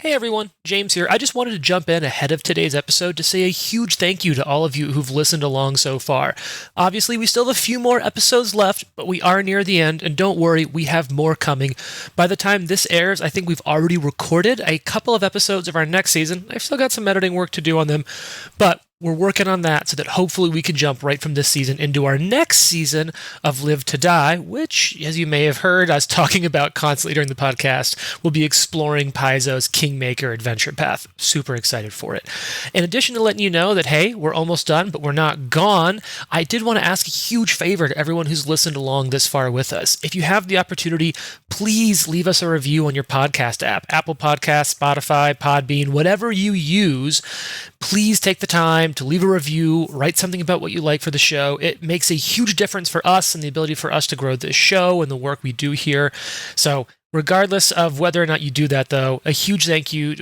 Hey everyone, James here. I just wanted to jump in ahead of today's episode to say a huge thank you to all of you who've listened along so far. Obviously, we still have a few more episodes left, but we are near the end, and don't worry, we have more coming. By the time this airs, I think we've already recorded a couple of episodes of our next season. I've still got some editing work to do on them, but we're working on that so that hopefully we can jump right from this season into our next season of Live to Die, which, as you may have heard us talking about constantly during the podcast, will be exploring Paizo's Kingmaker adventure path. Super excited for it. In addition to letting you know that, hey, we're almost done, but we're not gone, I did want to ask a huge favor to everyone who's listened along this far with us. If you have the opportunity, please leave us a review on your podcast app, Apple Podcasts, Spotify, Podbean, whatever you use. Please take the time to leave a review, write something about what you like for the show. It makes a huge difference for us and the ability for us to grow this show and the work we do here. So regardless of whether or not you do that, though, a huge thank you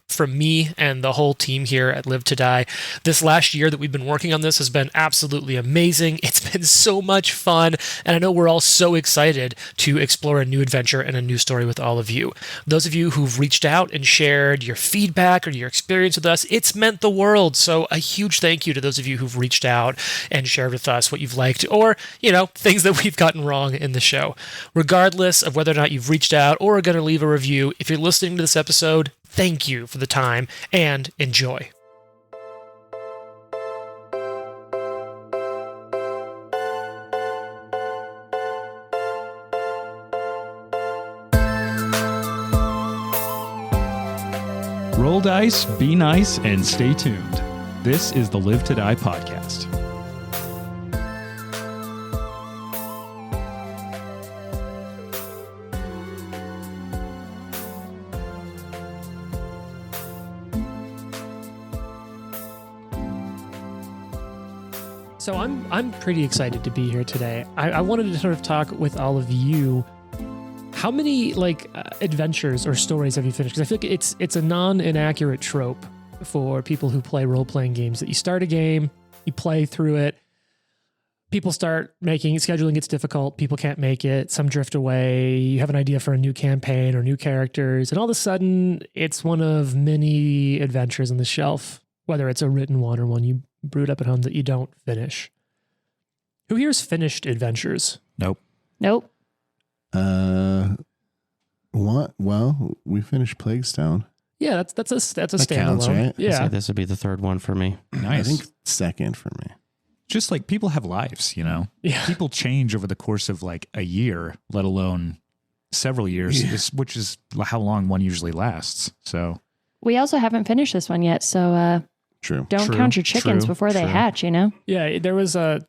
from me and the whole team here at Live to Die. This last year that we've been working on this has been absolutely amazing. It's been so much fun, and I know we're all so excited to explore a new adventure and a new story with all of you. Those of you who've reached out and shared your feedback or your experience with us, it's meant the world. So a huge thank you to those of you who've reached out and shared with us what you've liked or, things that we've gotten wrong in the show. Regardless of whether or not you've reached out or are going to leave a review, if you're listening to this episode, thank you for the time and enjoy. Roll dice, be nice, and stay tuned. This is the Live to Die podcast. So I'm pretty excited to be here today. I wanted to sort of talk with all of you. How many adventures or stories have you finished? Because I feel like it's a non-inaccurate trope for people who play role-playing games that you start a game, you play through it, people start scheduling gets difficult, people can't make it, some drift away, you have an idea for a new campaign or new characters, and all of a sudden it's one of many adventures on the shelf, whether it's a written one or one you brewed up at home that you don't finish. Who here's finished adventures? Nope. What? Well, we finished Plaguestone. Yeah, that's a standalone. Counts, right? Yeah. So this would be the third one for me. Nice. I think second for me. Just like people have lives, Yeah. People change over the course of like a year, let alone several years, which is how long one usually lasts. So we also haven't finished this one yet, so True. don't count your chickens before they hatch, Yeah, there was there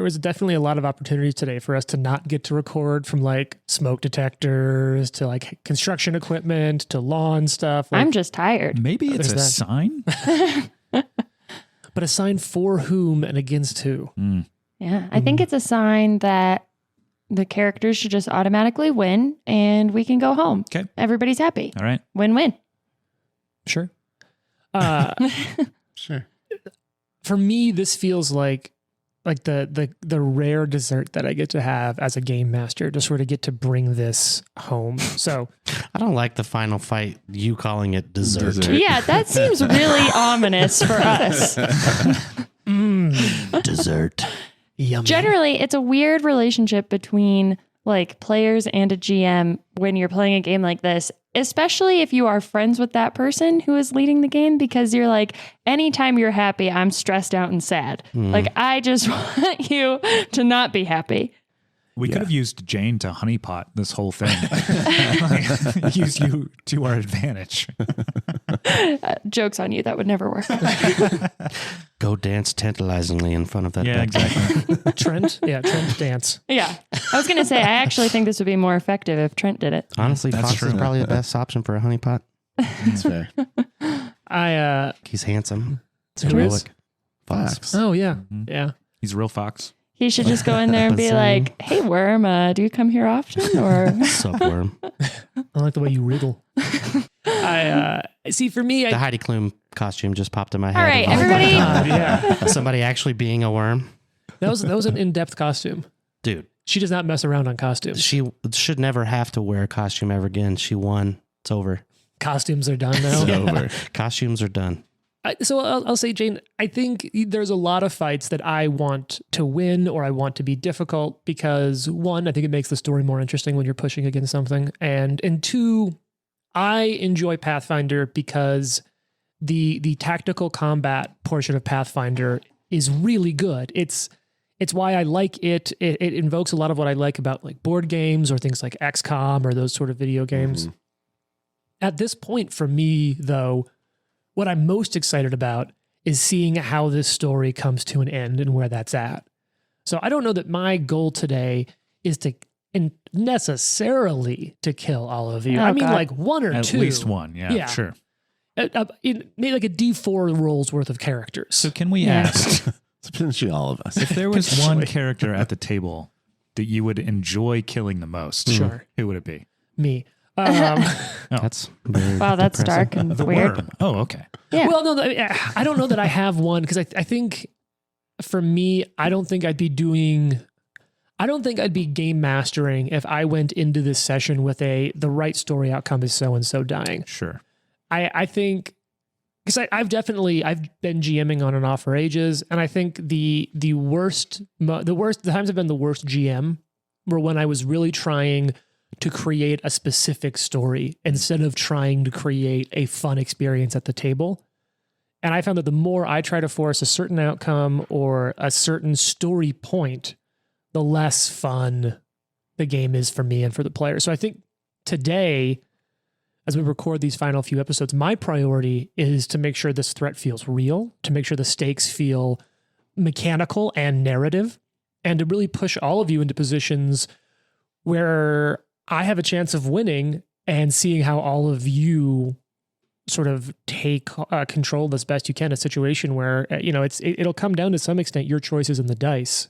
was definitely a lot of opportunities today for us to not get to record, from like smoke detectors to like construction equipment to lawn stuff. I'm just tired. maybe it's There's a that. sign. But a sign for whom and against who? Yeah, I think it's a sign that the characters should just automatically win and we can go home. Okay. Everybody's happy. All right. Win-win. Sure. Sure. For me, this feels like the rare dessert that I get to have as a game master, to sort of get to bring this home. So I don't like the final fight, you calling it dessert. Yeah, that seems really ominous for us. Dessert. yummy. Generally, it's a weird relationship between like players and a GM when you're playing a game like this, especially if you are friends with that person who is leading the game, because you're like, anytime you're happy, I'm stressed out and sad. Like, I just want you to not be happy. We could have used Jane to honeypot this whole thing. Use you to our advantage. Joke's on you. That would never work. Go dance tantalizingly in front of that. Yeah, bed. exactly. Trent dance. Yeah. I was going to say, I actually think this would be more effective if Trent did it. Honestly, That's Fox true. is probably the best option for a honeypot. That's fair. He's handsome. It's Who heroic. is? Fox. Oh yeah, Mhm. yeah. He's a real fox. He should just go in there and be like, hey, Worm, do you come here often? Or Subworm. I like the way you wriggle. I see. For me, The Heidi Klum costume just popped in my head. All right, Oh my everybody. God. yeah, Somebody actually being a worm. that was an in-depth costume. Dude, She does not mess around on costumes. she should never have to wear a costume ever again. She won It's over. Costumes are done now. It's over. Costumes are done. So I'll say, Jane, I think there's a lot of fights that I want to win or I want to be difficult because, one, I think it makes the story more interesting when you're pushing against something. And two, I enjoy Pathfinder because the tactical combat portion of Pathfinder is really good. It's why I like it. It invokes a lot of what I like about like board games or things like XCOM or those sort of video games. Mhm. At this point, for me, though, what I'm most excited about is seeing how this story comes to an end and where that's at. So I don't know that my goal today is to necessarily to kill all of you. Oh, I mean, God. like one or At two. least one. Yeah, sure. Maybe like a D4 rolls worth of characters. So can we Yeah. ask It's potentially all of us. if there was one Potentially. character at the table that you would enjoy killing the most? Sure. Who would it be? Me. That's very Wow, that's depressing. dark and The weird. worm. Oh, okay. Yeah. Well, no, I don't know that I have one because I think for me, I don't think I'd be game mastering if I went into this session with the right story outcome is so and so dying. Sure. I think because I've been GMing on and off for ages, and I think the times I've been the worst GM were when I was really trying to create a specific story instead of trying to create a fun experience at the table. And I found that the more I try to force a certain outcome or a certain story point, the less fun the game is for me and for the player. So I think today, as we record these final few episodes, my priority is to make sure this threat feels real, to make sure the stakes feel mechanical and narrative, and to really push all of you into positions where I have a chance of winning and seeing how all of you sort of take control as best you can in a situation where, it'll come down to some extent your choices in the dice.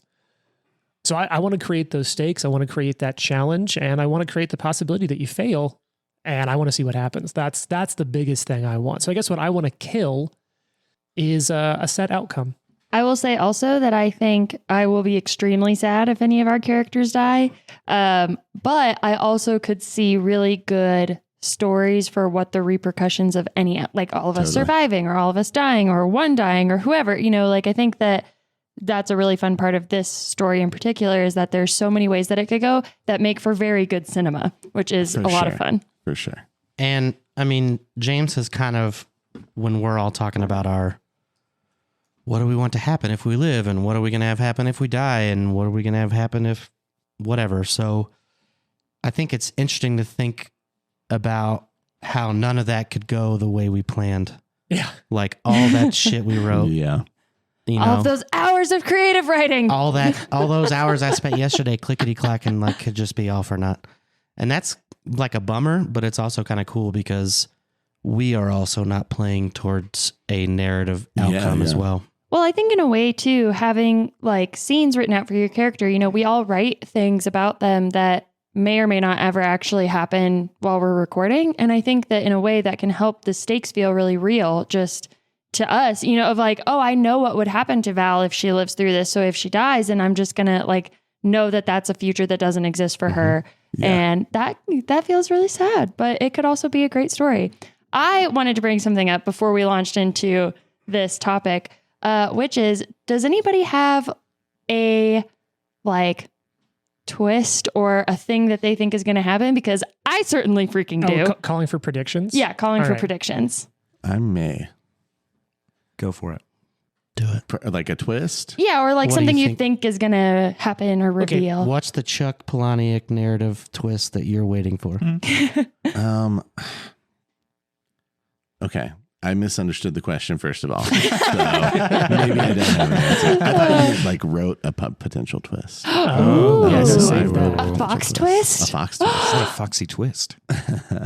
So I want to create those stakes. I want to create that challenge, and I want to create the possibility that you fail, and I want to see what happens. That's the biggest thing I want. So I guess what I want to kill is a set outcome. I will say also that I think I will be extremely sad if any of our characters die. But I also could see really good stories for what the repercussions of any, like all of us Totally. surviving or all of us dying or one dying or whoever, like I think that's a really fun part of this story in particular is that there's so many ways that it could go that make for very good cinema, which is For a lot of sure. fun. For sure. And I mean, James has kind of, when we're all talking about what do we want to happen if we live, and what are we going to have happen if we die, and what are we going to have happen if whatever. So I think it's interesting to think about how none of that could go the way we planned. Yeah. Like all that shit we wrote, Yeah. All of those hours of creative writing. all those hours I spent yesterday clickety clacking like could just be all for naught. And that's like a bummer, but it's also kind of cool because we are also not playing towards a narrative outcome as yeah. well. Well, I think in a way too, having like scenes written out for your character, we all write things about them that may or may not ever actually happen while we're recording. And I think that in a way that can help the stakes feel really real just to us, of like, oh, I know what would happen to Val if she lives through this. So if she dies, and I'm just going to like know that that's a future that doesn't exist for her. Yeah. And that feels really sad, but it could also be a great story. I wanted to bring something up before we launched into this topic, which is, does anybody have a like twist or a thing that they think is going to happen? Because I certainly freaking do. Calling for predictions? Yeah, calling All for right. predictions. I may. Go for it. Do it. Like a twist? Yeah, or like What do something you you think is going to happen or Okay, reveal. What's the Chuck Palahniuk narrative twist that you're waiting for? Okay. I misunderstood the question, first of all. So maybe I don't have an answer. I thought you like wrote a potential twist. Oh, yeah, so save I wrote that. a potential fox A twist? fox twist. What a foxy twist.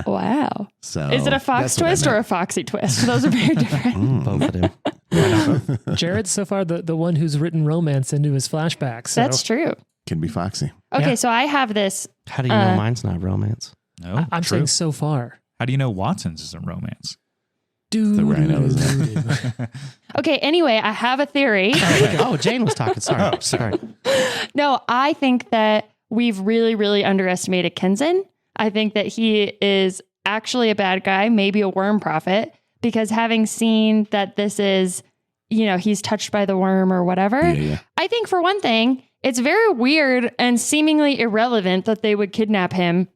Wow. So Is it a fox that's what I twist or meant. a foxy twist? Those are very different. Both of them. Jared's so far the one who's written romance into his flashbacks. So That's true. Can be foxy. Okay, Yeah. so I have this. How do you know mine's not romance? No, I'm true. saying so far. How do you know Watson's isn't romance? Dude. The rhino is Okay, anyway, I have a theory. Oh, Jane was talking. Sorry. Oh, sorry. No, I think that we've really, really underestimated Kenzen. I think that he is actually a bad guy, maybe a worm prophet, because having seen that this is, he's touched by the worm or whatever, I think for one thing, it's very weird and seemingly irrelevant that they would kidnap him,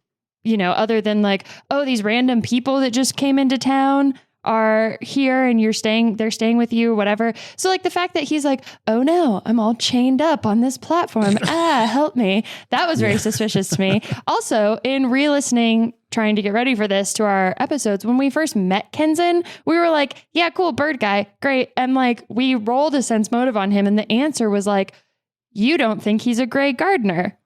other than like, oh, these random people that just came into town are here and they're staying with you, whatever. So like the fact that he's like, oh no, I'm all chained up on this platform. Help me. That was very suspicious to me. Also, in re-listening, trying to get ready for this to our episodes, when we first met Kenzin, we were like, yeah, cool, bird guy, great. And like we rolled a sense motive on him and the answer was like, you don't think he's a gray gardener.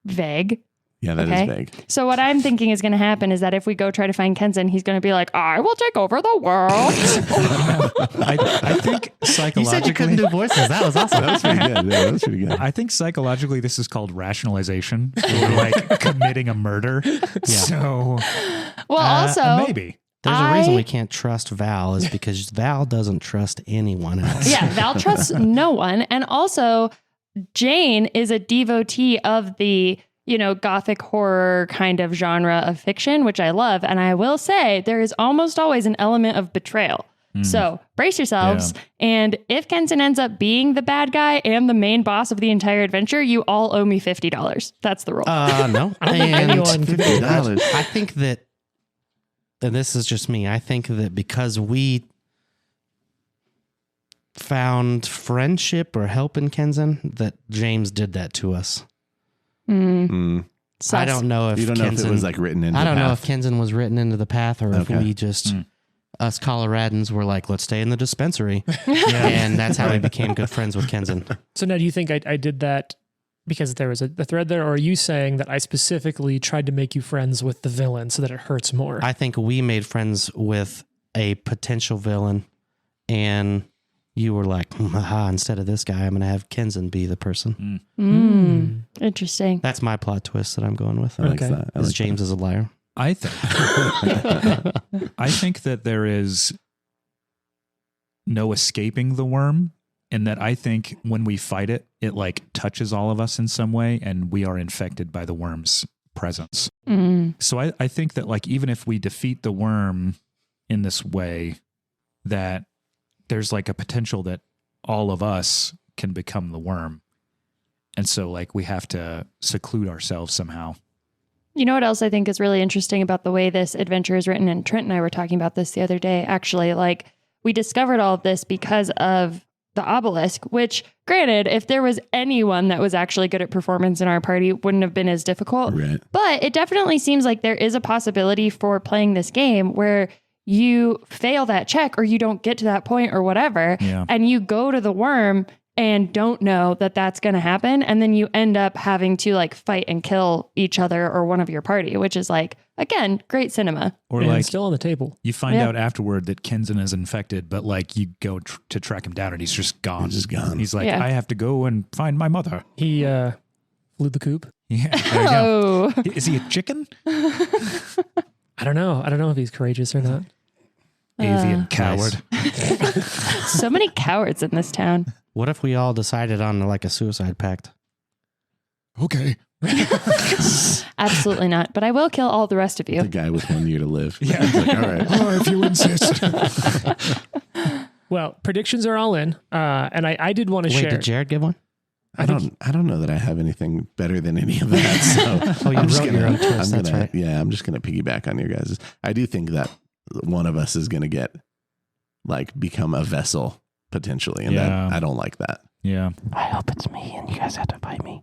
Vague. Yeah, that is vague. So what I'm thinking is going to happen is that if we go try to find Kenzin, he's going to be like, I will take over the world. I think psychologically... You said you couldn't do voices. That was awesome. That was pretty good. Yeah, that was pretty good. I think psychologically this is called rationalization. We're like committing a murder. Yeah. So... Well, also... Maybe. There's a reason we can't trust Val is because Val doesn't trust anyone else. Yeah, Val trusts no one. And also, Jane is a devotee of the... gothic horror kind of genre of fiction, which I love. And I will say there is almost always an element of betrayal. So brace yourselves. Yeah. And if Kenzin ends up being the bad guy and the main boss of the entire adventure, you all owe me $50. That's the rule. No. And $50. I think that, and this is just me, I think that because we found friendship or help in Kenzin, that James did that to us. I don't know if you don't know if it was like written into. I don't the know path. if Kenzin was written into the path or if we just us Coloradans were like, let's stay in the dispensary, and that's how we became good friends with Kenzin. So now, do you think I did that because there was a thread there, or are you saying that I specifically tried to make you friends with the villain so that it hurts more? I think we made friends with a potential villain, and you were like, haha, instead of this guy, I'm going to have Kenzin be the person. Interesting. That's my plot twist that I'm going with. I like that. I like James is a liar. I think that there is no escaping the worm, and that I think when we fight it, it like touches all of us in some way, and we are infected by the worm's presence. So I think that like even if we defeat the worm in this way, that there's like a potential that all of us can become the worm. And so like we have to seclude ourselves somehow. You know what else I think is really interesting about the way this adventure is written? And Trent and I were talking about this the other day, actually. Like we discovered all of this because of the obelisk, which granted, if there was anyone that was actually good at performance in our party, wouldn't have been as difficult. Right. But it definitely seems like there is a possibility for playing this game where you fail that check or you don't get to that point or whatever, and you go to the worm and don't know that that's going to happen. And then you end up having to like fight and kill each other or one of your party, which is like, again, great cinema. Or and like still on the table. You find out afterward that Kenzin is infected, but like you go to track him down and he's just gone. He's just gone. He's like, I have to go and find my mother. He flew the coop. Yeah. There you go. Is he a chicken? I don't know. I don't know if he's courageous or not. Avian coward. So many cowards in this town. What if we all decided on like a suicide pact? Okay. Absolutely not. But I will kill all the rest of you. The guy with 1 year to live. Yeah. It's like, all right. Oh, if you insist. Well, predictions are all in. And I did want to share. Wait, did Jared give one? I don't know that I have anything better than any of that. So you wrote your own twist. That's right. Yeah, I'm just gonna piggyback on your guys'. I do think that one of us is gonna become a vessel potentially, and that I don't like that. Yeah. I hope it's me, and you guys have to fight me.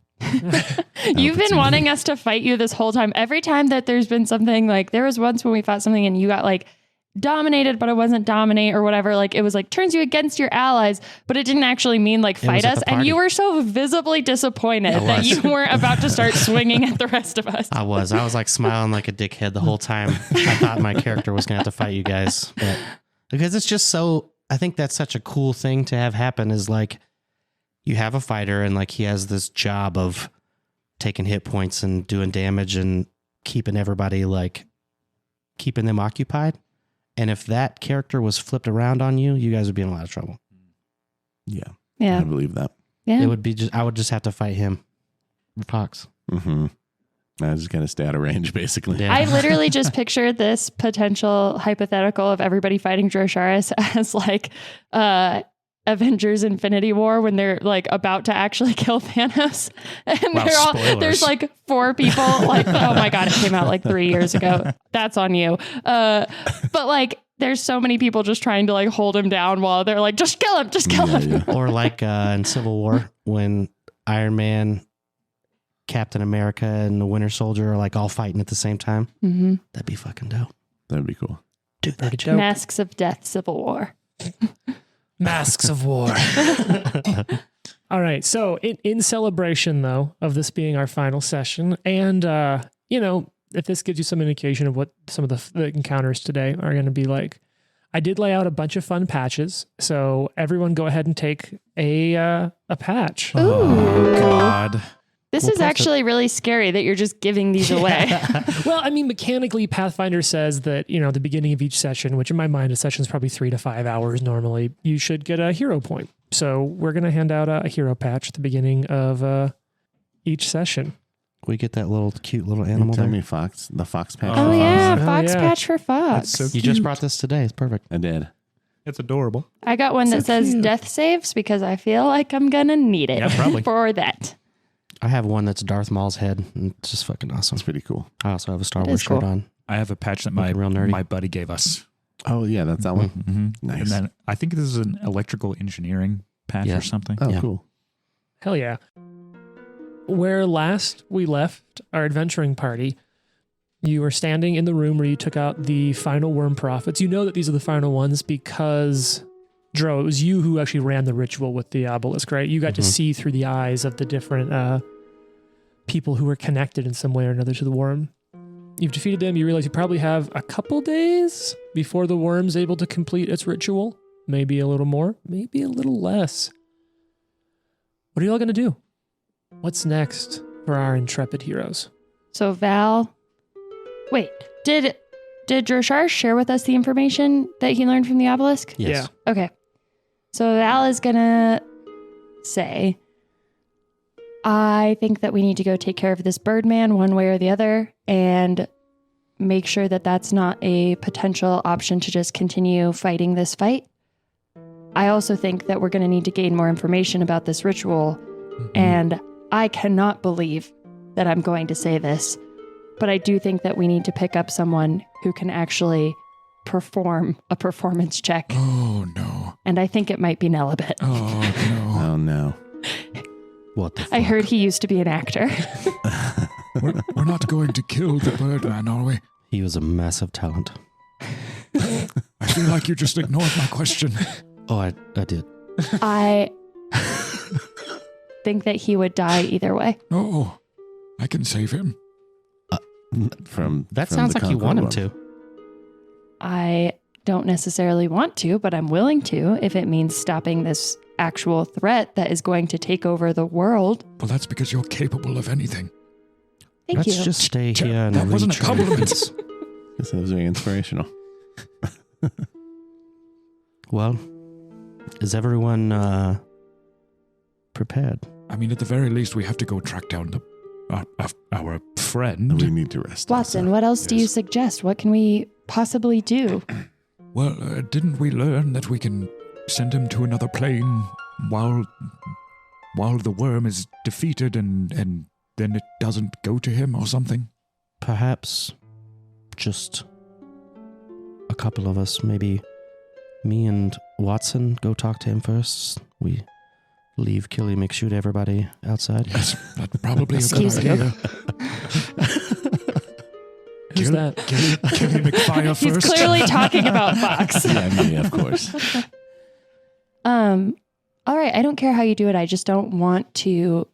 You've been wanting us to fight you this whole time. Every time that there's been something like there was once when we fought something and you got like dominated, but it wasn't dominate or whatever. Like it was like turns you against your allies, but it didn't actually mean like fight us. And you were so visibly disappointed that you weren't about to start swinging at the rest of us. I was like smiling like a dickhead the whole time. I thought my character was going to have to fight you guys, but because it's just so, I think that's such a cool thing to have happen is like you have a fighter and like he has this job of taking hit points and doing damage and keeping everybody like keeping them occupied. And if that character was flipped around on you, you guys would be in a lot of trouble. Yeah. Yeah. I believe that. Yeah. It would be just, I would just have to fight him. Fox. Mm-hmm. I just got to stay out of range, basically. Yeah. I literally just pictured this potential hypothetical of everybody fighting Drosharis as like Avengers Infinity War when they're like about to actually kill Thanos. And Wow, they're all spoilers. there's like 4 people like, oh my God, it came out like 3 years ago. That's on you. But like there's so many people just trying to like hold him down while they're like, just kill him, just kill him. Or like in Civil War when Iron Man, Captain America, and the Winter Soldier are like all fighting at the same time. Mm-hmm. That'd be fucking dope. That'd be cool. Dude, Pretty dope. Masks of Death, Civil War. Masks of War. All right. So in celebration, though, of this being our final session, and, if this gives you some indication of what some of the encounters today are going to be like, I did lay out a bunch of fun patches. So everyone go ahead and take a patch. Oh, God. This We'll is post actually really scary that you're just giving these away. Well, I mean, mechanically, Pathfinder says that, the beginning of each session, which in my mind, a session is probably 3 to 5 hours normally, you should get a hero point. So we're going to hand out a hero patch at the beginning of each session. We get that little cute little animal Tell there. me the fox patch. Oh for yeah, Fox. Fox yeah. patch for Fox. That's so You just brought this today. It's perfect. I did. It's adorable. I got one that So says cute. death saves because I feel like I'm gonna need it Yeah, probably. for that. I have one that's Darth Maul's head, and it's just fucking awesome. That's pretty cool. I also have a Star That Wars is cool. shirt on. I have a patch that my Looking real nerdy. my buddy gave us. Oh, yeah, that's that one. Mm-hmm. Nice. And then I think this is an electrical engineering patch Yeah. or something. Oh, Yeah. cool. Hell yeah. Where last we left our adventuring party, you were standing in the room where you took out the final worm prophets. You know that these are the final ones because, Dro, it was you who actually ran the ritual with the obelisk, right? You got to Mhm. see through the eyes of the different people who were connected in some way or another to the worm. You've defeated them. You realize you probably have a couple days before the worm's able to complete its ritual. Maybe a little more, maybe a little less. What are you all going to do? What's next for our intrepid heroes? So Val, wait, did Droshar share with us the information that he learned from the obelisk? Yes. Okay, so Val is gonna say, I think that we need to go take care of this Birdman one way or the other and make sure that that's not a potential option to just continue fighting this fight. I also think that we're going to need to gain more information about this ritual, and I cannot believe that I'm going to say this, but I do think that we need to pick up someone who can actually perform a performance check, Oh no. and I think it might be Nelibet. Oh Oh, no. What the fuck? I heard he used to be an actor. no. We're not going to kill the Birdman, are we? He was a massive talent. I feel like you just ignored my question. Oh, I did. I think that he would die either way. No, I can save him. From That from sounds the like you want him Conqueror to. I don't necessarily want to, but I'm willing to if it means stopping this actual threat that is going to take over the world. Well, that's because you're capable of anything. Thank Let's you. just stay Ch- here and that wasn't a retrain. compliment. Guess that was very inspirational. Well, is everyone prepared? I mean, at the very least, we have to go track down our friend. We need to rest. Watson, also. what else do you Yes. suggest? What can we possibly do? Well, didn't we learn that we can send him to another plane while the worm is defeated and then it doesn't go to him or something? Perhaps just a couple of us, maybe me and Watson, go talk to him first. We leave Killy McShoot everybody outside. Yes, that's probably a good Excuse you. idea. Who's that? Killy McFire He's first. clearly talking about Fox. Yeah, me, of course. All right, I don't care how you do it. I just don't want to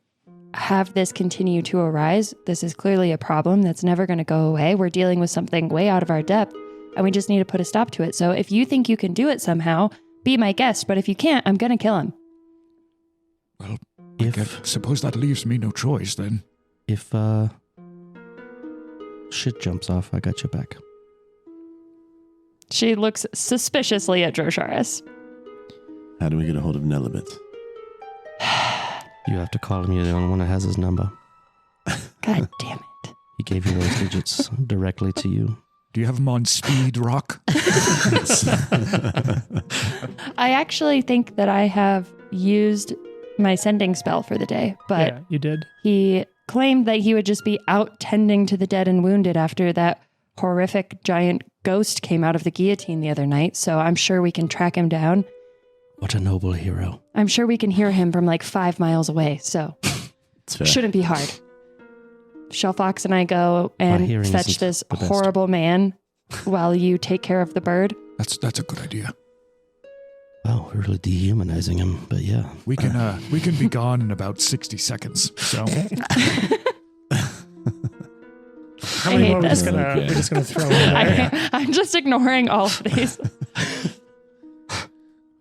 have this continue to arise. This is clearly a problem that's never going to go away. We're dealing with something way out of our depth, and we just need to put a stop to it. So if you think you can do it somehow, be my guest. But if you can't, I'm going to kill him. Well, If suppose that leaves me no choice then. if shit jumps off, I got your back. She looks suspiciously at Drosharis. How do we get a hold of Nelibet? You have to call him. You're the only one that has his number. God damn it. gave you those digits directly to you. Do you have them on speed rock? I actually think that I have used my sending spell for the day, but Yeah, you did. he claimed that he would just be out tending to the dead and wounded after that horrific giant ghost came out of the guillotine the other night, so I'm sure we can track him down. What a noble hero. I'm sure we can hear him from like 5 miles away, so It's fair. shouldn't be hard. Shellfox and I go and hearing fetch isn't this the best. horrible man while you take care of the bird. That's a good idea. Wow, we're really dehumanizing him, but yeah. We can be gone in about 60 seconds. So How I many hate more this. we're just gonna throw in there? I'm just ignoring all of these.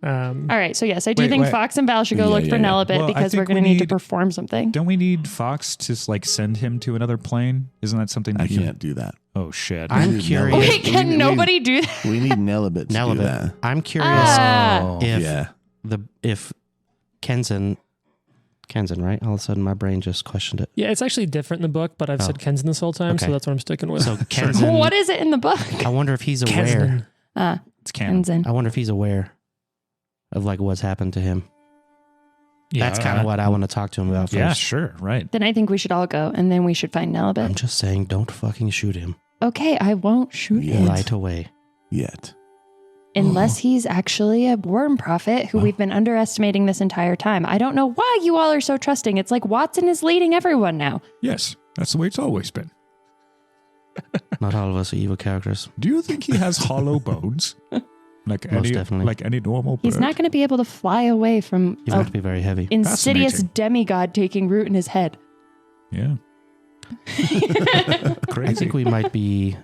All right, so yes, I do Wait, think wait. Fox and Val should go Yeah, look yeah, for yeah. Nelibit Well, I because we're think going to we need to need- perform something. don't we need Fox to like send him to another plane? Isn't that something I that you? can't do that. Oh shit! I'm need curious. Nelibit. Wait, can we- nobody do that? We need Nelibit to do Nelibit. that. I'm curious Ah. if Yeah. if Kenzen, right? All of a sudden my brain just questioned it. Yeah, it's actually different in the book, but I've said Kenzen this whole time, so Okay. that's what I'm sticking with. So Kenzen, What is it in the book? I wonder if he's aware. Kenzen. It's canon. Kenzen. I wonder if he's aware of like what's happened to him. Yeah, That's kind of what I want to talk to him about first. Yeah, sure, right. Then I think we should all go, and then we should find I'm Nelibit. just saying, don't fucking shoot him Okay, I won't shoot Yeah. him. right away. Yet. Unless he's actually a worm prophet who we've been underestimating this entire time. I don't know why you all are so trusting. It's like Watson is leading everyone now. Yes, that's the way it's always been. Not all of us are evil characters. Do you think he has hollow bones? Like Most any, definitely. like any normal bird? He's not going to be able to fly away from You a have to be very heavy. insidious Fascinating. demigod taking root in his head. Yeah. Crazy. I think we might be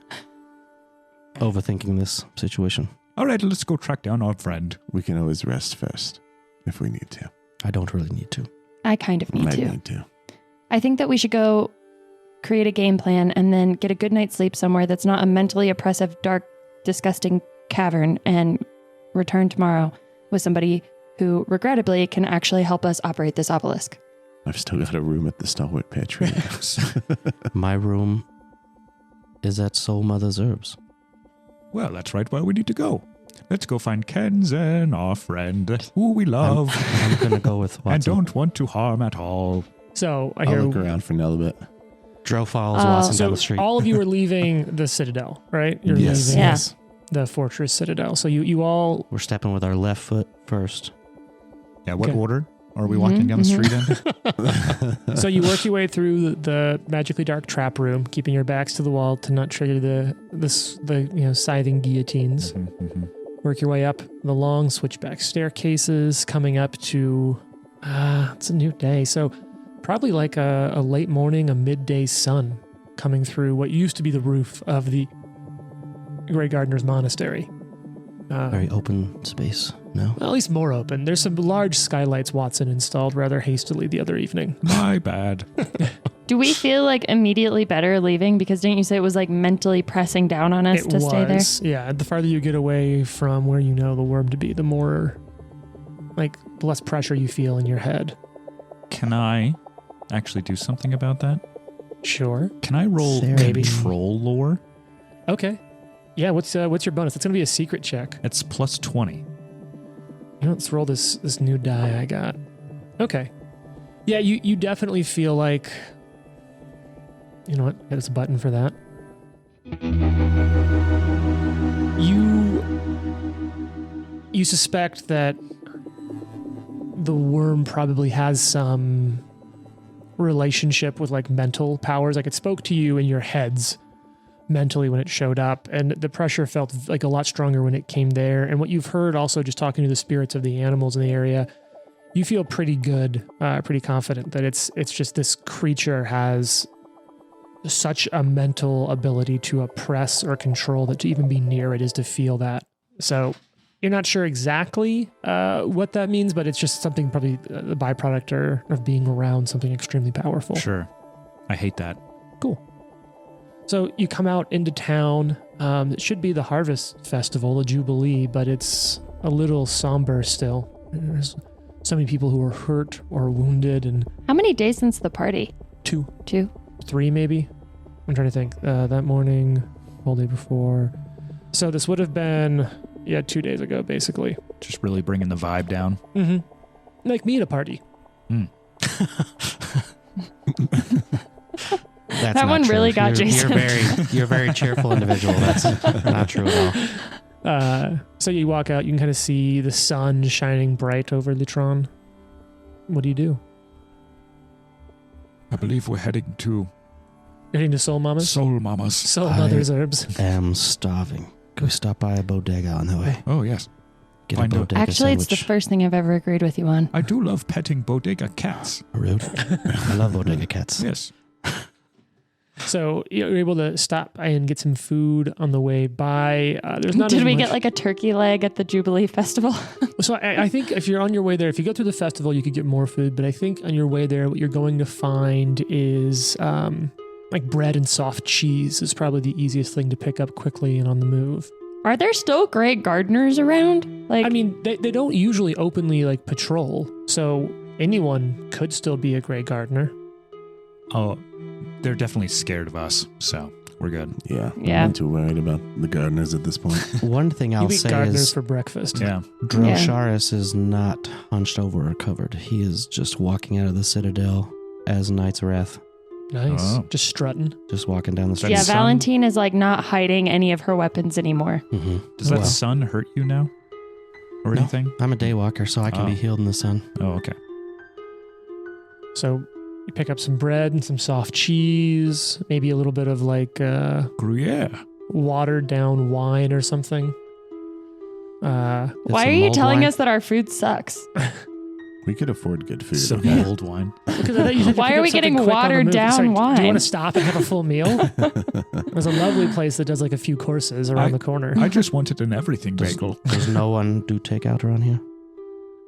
overthinking this situation. All right, let's go track down our friend. We can always rest first if we need to. I don't really need to. I kind of need Might to. need to. I think that we should go create a game plan and then get a good night's sleep somewhere that's not a mentally oppressive, dark, disgusting cavern and return tomorrow with somebody who, regrettably, can actually help us operate this obelisk. I've still got a room at the Stalwart Pantry. My room is at Soul Mother's Herbs. Well, that's right where we need to go. Let's go find Kenzen, our friend, who we love I'm going to go with Watson. and don't want to harm at all. So I I'll hear. look around for Nelibit. Dro follows Watson So down the street. all of you are leaving the Citadel, right? You're Yes. leaving Yeah. the fortress Citadel. So you all. We're stepping with our left foot first. Yeah, what Okay. order are we walking down the street in? So you work your way through the magically dark trap room, keeping your backs to the wall to not trigger the scything guillotines. Work your way up the long switchback staircases, coming up to it's a new day. So probably like a late morning, a midday sun coming through what used to be the roof of the Grey Gardener's Monastery. Very open space. No? Well, at least more open. There's some large skylights Watson installed rather hastily the other evening. My bad. Do we feel like immediately better leaving? Because didn't you say it was like mentally pressing down on us to stay there? Yeah, the farther you get away from where you know the worm to be, the more, the less pressure you feel in your head. Can I actually do something about that? Sure. Can I roll Sarah. control lore? Okay. Yeah, what's your bonus? It's going to be a secret check. It's plus 20. Let's roll this new die I got. Okay. Yeah, you definitely feel like... You know what? There's a button for that. You suspect that the worm probably has some relationship with mental powers. It spoke to you in your heads mentally when it showed up, and the pressure felt a lot stronger when it came there. And what you've heard also just talking to the spirits of the animals in the area, you feel pretty good, pretty confident that it's just this creature has such a mental ability to oppress or control that to even be near it is to feel that. So you're not sure exactly what that means, but it's just something probably the byproduct of being around something extremely powerful. Sure. I hate that. Cool. So you come out into town. It should be the Harvest Festival, the Jubilee, but it's a little somber still. There's so many people who are hurt or wounded, and How many days since the party? 2, 2? 3 maybe. I'm trying to think. That morning, whole day before. So this would have been, 2 days ago, basically. Just really bringing the vibe down. Mm-hmm. Like me at a party. That's That not one true. really got Jason. You're a very cheerful individual. That's not true at all. So you walk out, you can kind of see the sun shining bright over Litron. What do you do? I believe we're heading to You're heading to Soul Mama's? Soul Mama's. Soul Mother's Herbs. Am starving. Go stop by a bodega on the way. Oh, yes. Get Find a a- bodega Actually, it's the sandwich. first thing I've ever agreed with you on. I do love petting bodega cats. Rude. I love bodega cats. Yes. So you're able to stop by and get some food on the way by. There's not Did as we much- get like a turkey leg at the Jubilee Festival? So I think if you're on your way there, if you go through the festival, you could get more food. But I think on your way there, what you're going to find is like bread and soft cheese is probably the easiest thing to pick up quickly and on the move. Are there still great gardeners around? Like, I mean, they don't usually openly like patrol, so anyone could still be a Grey Gardener. Oh, they're definitely scared of us, so we're good. Yeah. Yeah. I'm not too worried about the gardeners at this point. One thing I'll You eat say gardeners is for breakfast. Yeah. Drosharis is not hunched over or covered. He is just walking out of the Citadel as Knights Wrath, Nice. Oh. Just strutting. just walking down the street. yeah, sun- Valentine is like not hiding any of her weapons anymore. Mm-hmm. Does that sun hurt you now? Or No. anything? I'm a daywalker, so I can Oh. be healed in the sun. Oh, okay. So you pick up some bread and some soft cheese, maybe a little bit of like Gruyere. watered down wine or something. Why Some are you mulled telling wine. us that our food sucks? We could afford good food. Some okay? old wine. Because I thought you said to Why pick are up we something getting quick on the watered move. down Sorry, Do you wine? want to stop and have a full meal? There's a lovely place that does like a few courses around the corner. I just wanted an everything bagel. Does no one do takeout around here?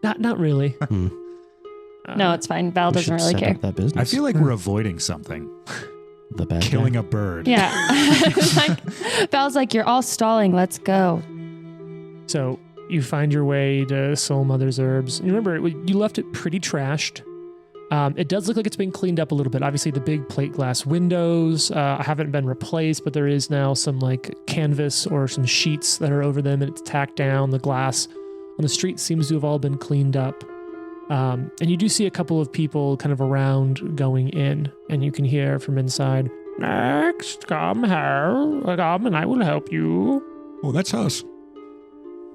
Not really. Hmm. No, it's fine. Val We doesn't should really set care. up that business. I feel like we're avoiding something. the bad Killing guy. a bird. Yeah. Like, Val's like, you're all stalling. Let's go. So you find your way to Soul Mother's Herbs. And remember, you left it pretty trashed. It does look like it's been cleaned up a little bit. Obviously, the big plate glass windows haven't been replaced, but there is now some like canvas or some sheets that are over them, and it's tacked down. The glass on the street seems to have all been cleaned up. And you do see a couple of people kind of around going in, and you can hear from inside, "Next, come here, come and I will help you." Oh, that's us.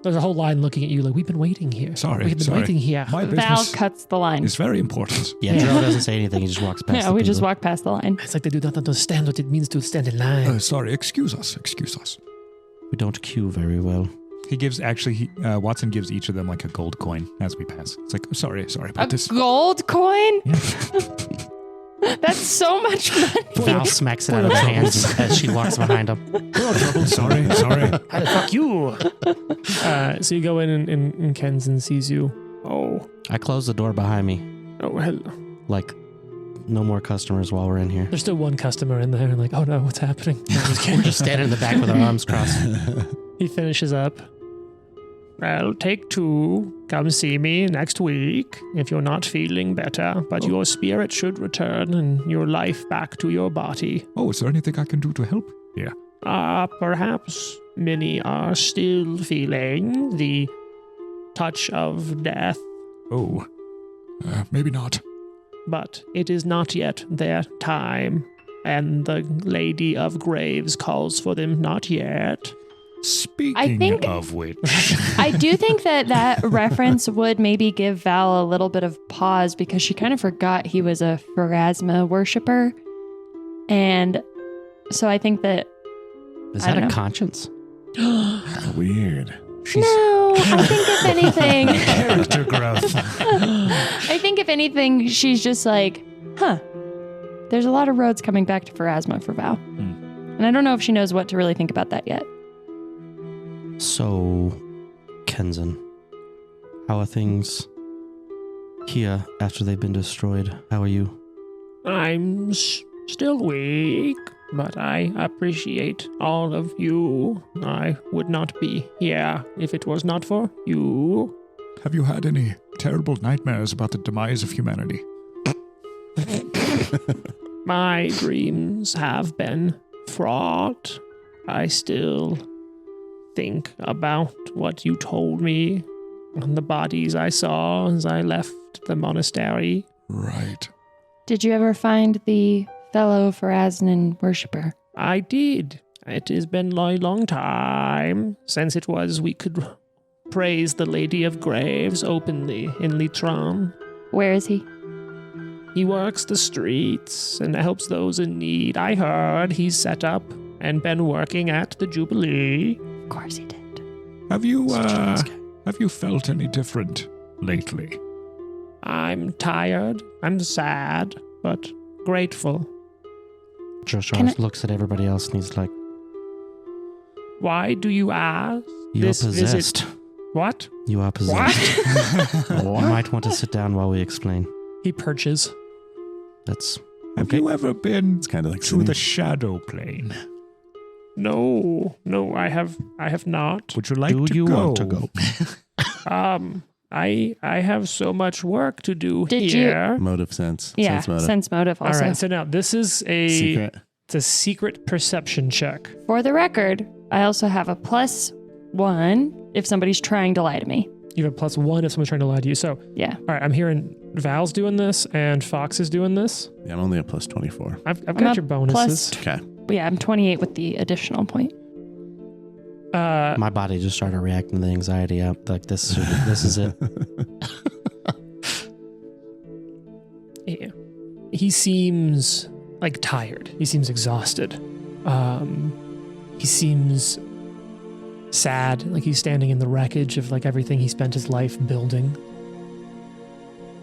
There's a whole line looking at you like, we've been waiting here. Sorry, We've been sorry. waiting here. My Val business cuts the line. is very important. Yeah, Dro doesn't say anything. He just walks past. Yeah, the we just people. walk past the line. It's like they do not understand what it means to stand in line. Sorry, excuse us. Excuse us. We don't queue very well. He gives, Watson gives each of them like a gold coin as we pass. It's like, sorry A about this. gold coin? Yeah. That's so much money. Val smacks it out of her hands as she walks behind him. We're all troubled. Sorry. How the fuck you? So you go in and Kenzen sees you. Oh, I close the door behind me. oh, hello. Like, no more customers while we're in here. There's still one customer in there. Like, oh no, what's happening? No, I'm just kidding. We're just standing in the back with our arms crossed. He finishes up. Well, take two. Come see me next week if you're not feeling better, but your spirit should return and your life back to your body. Oh, is there anything I can do to help? Yeah. Perhaps many are still feeling the touch of death, Oh, maybe not. but it is not yet their time, and the Lady of Graves calls for them not yet. Speaking think- of which, I do think that reference would maybe give Val a little bit of pause because she kind of forgot he was a Pharasma worshiper. And so I think that, Is I that don't a know. conscience? Weird. no, I think if anything, character growth. I think if anything, she's just like, there's a lot of roads coming back to Pharasma for Val. And I don't know if she knows what to really think about that yet. So, Kenzen, how are things here after they've been destroyed? How are you? I'm still weak, but I appreciate all of you. I would not be here if it was not for you. Have you had any terrible nightmares about the demise of humanity? My dreams have been fraught. I still think about what you told me and the bodies I saw as I left the monastery. Right. Did you ever find the fellow Pharasnan worshipper? I did. It has been a long time since it was we could praise the Lady of Graves openly in Litran. Where is he? He works the streets and helps those in need. I heard he's set up and been working at the Jubilee. Of course he did. Have you felt any different lately? I'm tired. I'm sad, but grateful. Joshua looks at everybody else and he's like, Why do you ask? "You're This possessed. visit- What? You are possessed. You might want to sit down while we explain." He perches. That's Have you ever been It's kind of like to the sitting- shadow plane? No, I have not. Would you like Do to you go? want to go? I have so much work to do Did you- here. motive sense. Yeah, Sense motive. sense motive All also. right, so now this is Secret. it's a secret perception check. For the record, I also have a +1 if somebody's trying to lie to me. You have a +1 if someone's trying to lie to you. So, Yeah. all right, I'm hearing Val's doing this and Fox is doing this. Yeah, I'm only a plus 24. I've I'm got a your bonuses. Okay. Yeah, I'm 28 with the additional point. My body just started reacting to the anxiety. Like this is it. Yeah. He seems like tired. He seems exhausted. He seems sad, like he's standing in the wreckage of like everything he spent his life building.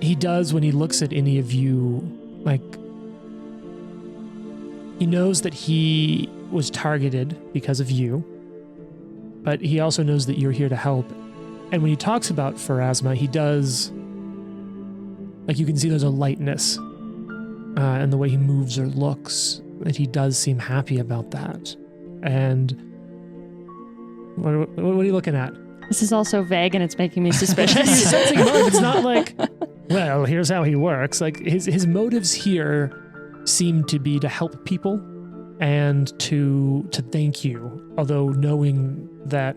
He does when he looks at any of you, like he knows that he was targeted because of you, but he also knows that you're here to help. And when he talks about Pharasma, he does, like you can see there's a lightness in the way he moves or looks, that he does seem happy about that. And what are you looking at? This is also vague and it's making me suspicious. He's sensing motive. It's not like, well, here's how he works. Like his motives here seem to be to help people and to thank you. Although knowing that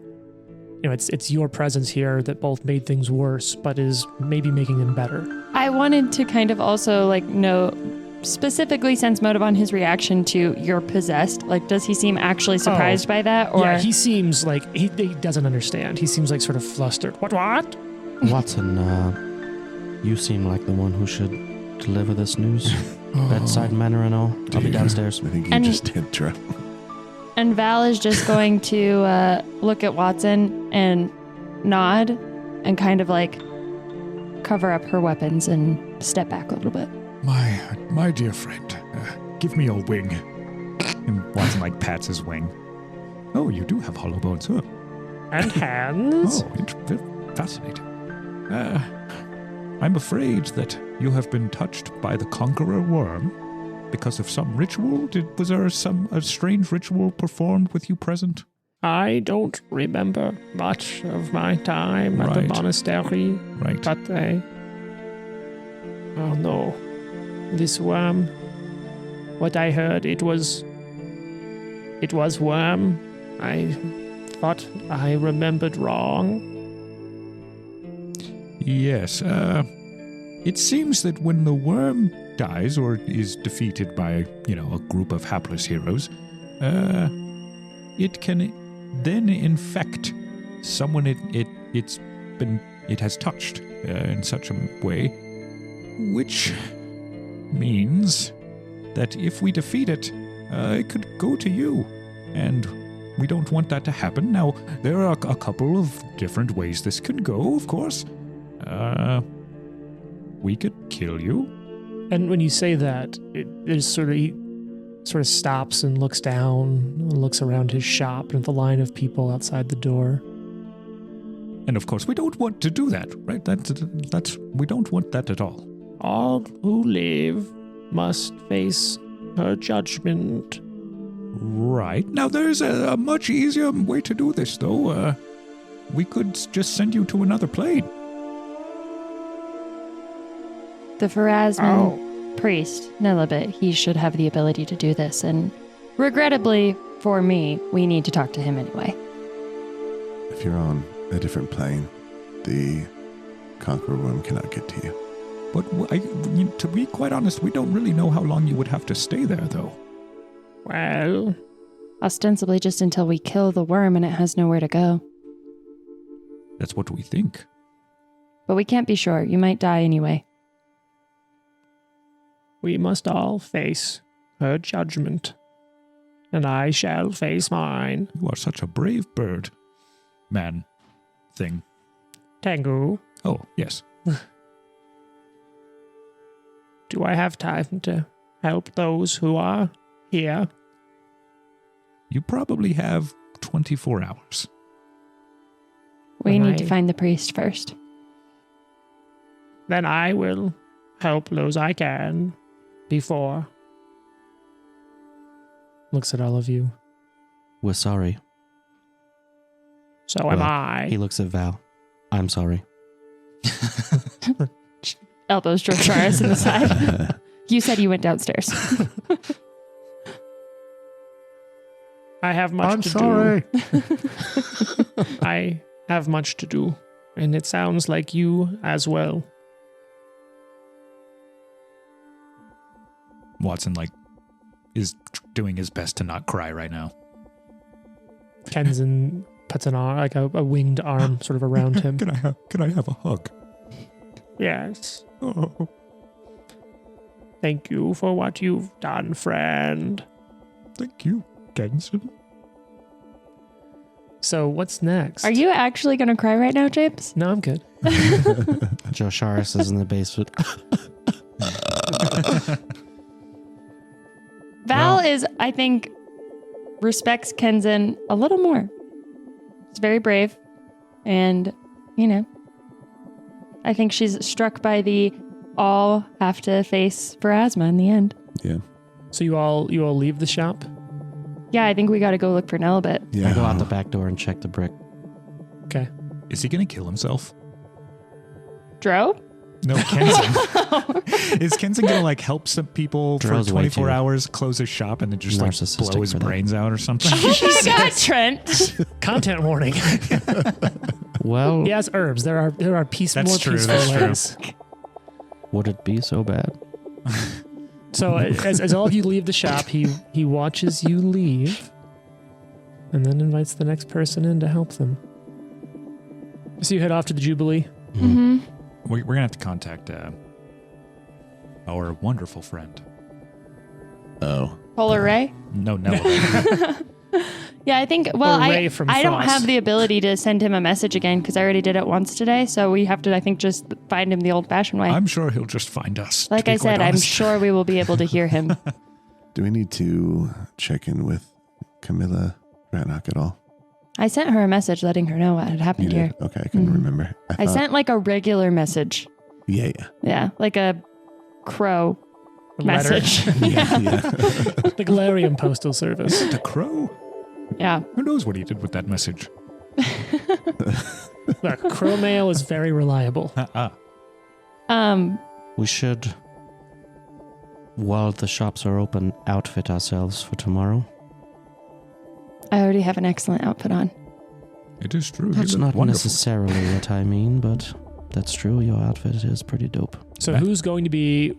it's your presence here that both made things worse, but is maybe making them better. I wanted to kind of also know specifically sense motive on his reaction to "you're possessed." Like, does he seem actually surprised by that? Or Yeah, he seems like he doesn't understand. He seems like sort of flustered. What? Watson, you seem like the one who should deliver this news. Bedside manner and all. I'll be downstairs. I think you And- just did, Drew. And Val is just going to look at Watson and nod and kind of cover up her weapons and step back a little bit. My dear friend, give me your wing. And Watson pats his wing. Oh, you do have hollow bones, huh? And hands? Oh, fascinating. I'm afraid that you have been touched by the conqueror worm because of some ritual. Was there a strange ritual performed with you present? I don't remember much of my time at the Right. monastery, Right. but oh no, this worm. What I heard, it was worm. I thought I remembered wrong. Yes. It seems that when the worm dies or is defeated by, a group of hapless heroes, it can then infect someone it has touched in such a way, which means that if we defeat it, it could go to you, and we don't want that to happen. Now, there are a couple of different ways this could go, of course. We could kill you. And when you say that, he sort of stops and looks down, and looks around his shop and at the line of people outside the door. And of course, we don't want to do that, right? We don't want that at all. All who live must face her judgment. Right. Now, there's a much easier way to do this, though. We could just send you to another plane. The Pharasman priest, Nilibit, he should have the ability to do this. And regrettably, for me, we need to talk to him anyway. If you're on a different plane, the Conqueror Worm cannot get to you. But to be quite honest, we don't really know how long you would have to stay there, though. Well, Ostensibly just until we kill the worm and it has nowhere to go. That's what we think. But we can't be sure. You might die anyway. we must all face her judgment, and I shall face mine. You are such a brave bird. Man. Thing. Tengu, Oh, yes. do I have time to help those who are here? You probably have 24 hours. We Am need to I- find the priest first. Then I will help those I can before. Looks at all of you. We're sorry. So am Well, I. He looks at Val. I'm sorry. Elbows Drocharis in the side. You said you went downstairs. I have much to do. I have much to do, and it sounds like you as well. Watson, is doing his best to not cry right now. Kenzen puts an arm, like a winged arm sort of around him. Can I have a hug? Yes. Oh. Thank you for what you've done, friend. Thank you, Kenson. So what's next? Are you actually going to cry right now, James? No, I'm good. Josharis is in the basement. Val is, I think, respects Kenzen a little more. She's very brave. And, I think she's struck by the all have to face Pharasma in the end. Yeah. So you all leave the shop? Yeah, I think we got to go look for Nelbit. Yeah. I go out the back door and check the brick. Okay. Is he going to kill himself? Dro? No, Kenson. Is Kenson going to help some people Dro's for way 24 too hours, close his shop, and then just narcissistic blow his for that. brains out or something? Oh my God, Trent. Content warning. Well, He has herbs. There are That's more true, peaceful that's true. ways. would it be so bad? So as all of you leave the shop, he watches you leave, and then invites the next person in to help them. So you head off to the Jubilee. Mm-hmm. We're going to have to contact our wonderful friend. Oh. Polar Ray? No. Yeah, I think, well, Or Ray from I don't Frost. have the ability to send him a message again because I already did it once today. So we have to, I think, just find him the old fashioned way. I'm sure he'll just find us. to Like be I quite said, I'm honest. sure we will be able to hear him. Do we need to check in with Camilla Ratnock at all? I sent her a message letting her know what had You happened did? here. Okay, I couldn't Mhm. remember. I sent like a regular message. Yeah. Yeah, like a crow A letter. message. Yeah. The Galarian Postal Service. The crow? Yeah. Who knows what he did with that message? Look, crow mail is very reliable. We should, while the shops are open, outfit ourselves for tomorrow. I already have an excellent outfit on. It is true. That's you look not wonderful. necessarily what I mean, but that's true. Your outfit is pretty dope. So Okay. who's going to be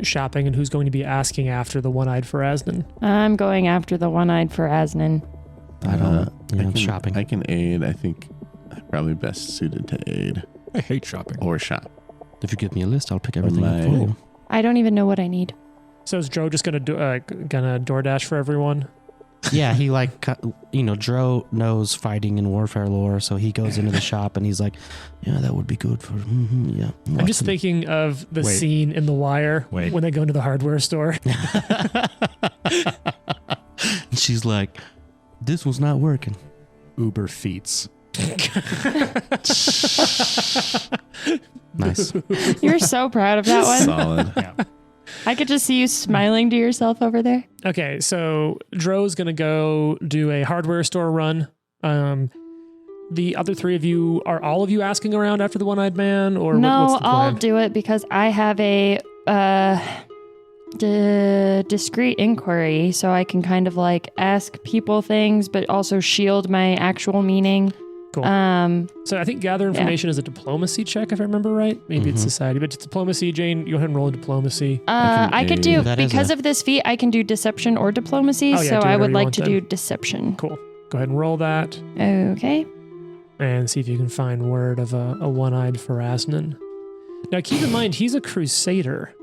shopping and who's going to be asking after the one-eyed Pharasnan? I'm going after the one-eyed for Asnan. I don't. I can, shopping. I can aid. I think I'm probably best suited to aid I hate shopping. or shop. If you give me a list, I'll pick everything up for my- you. I don't even know what I need. So is Dro just gonna DoorDash for everyone? Yeah, he Dro knows fighting and warfare lore, so he goes into the shop and he's like, "Yeah, that would be good for." Yeah, I'm just thinking of the Wait. scene in The Wire Wait. when they go into the hardware store. And she's like, "This was not working." Uber Feats. Nice. You're so proud of that one. Solid. Yeah. I could just see you smiling to yourself over there. Okay, so Dro's gonna go do a hardware store run. The other three of you, are all of you asking around after the one-eyed man, or No, what's the I'll plan? do it because I have a discreet inquiry, so I can kind of like ask people things, but also shield my actual meaning. Cool. So I think gather information is a diplomacy check, if I remember right. Maybe it's society, but it's diplomacy. Jane, go ahead and roll a diplomacy. I could do, That is because of this feat, I can do deception or diplomacy, Oh, yeah, so do I whatever would you like want to then. do deception. Cool. Go ahead and roll that Okay. and see if you can find word of a one-eyed Pharasnan. Now, keep in mind, he's a crusader.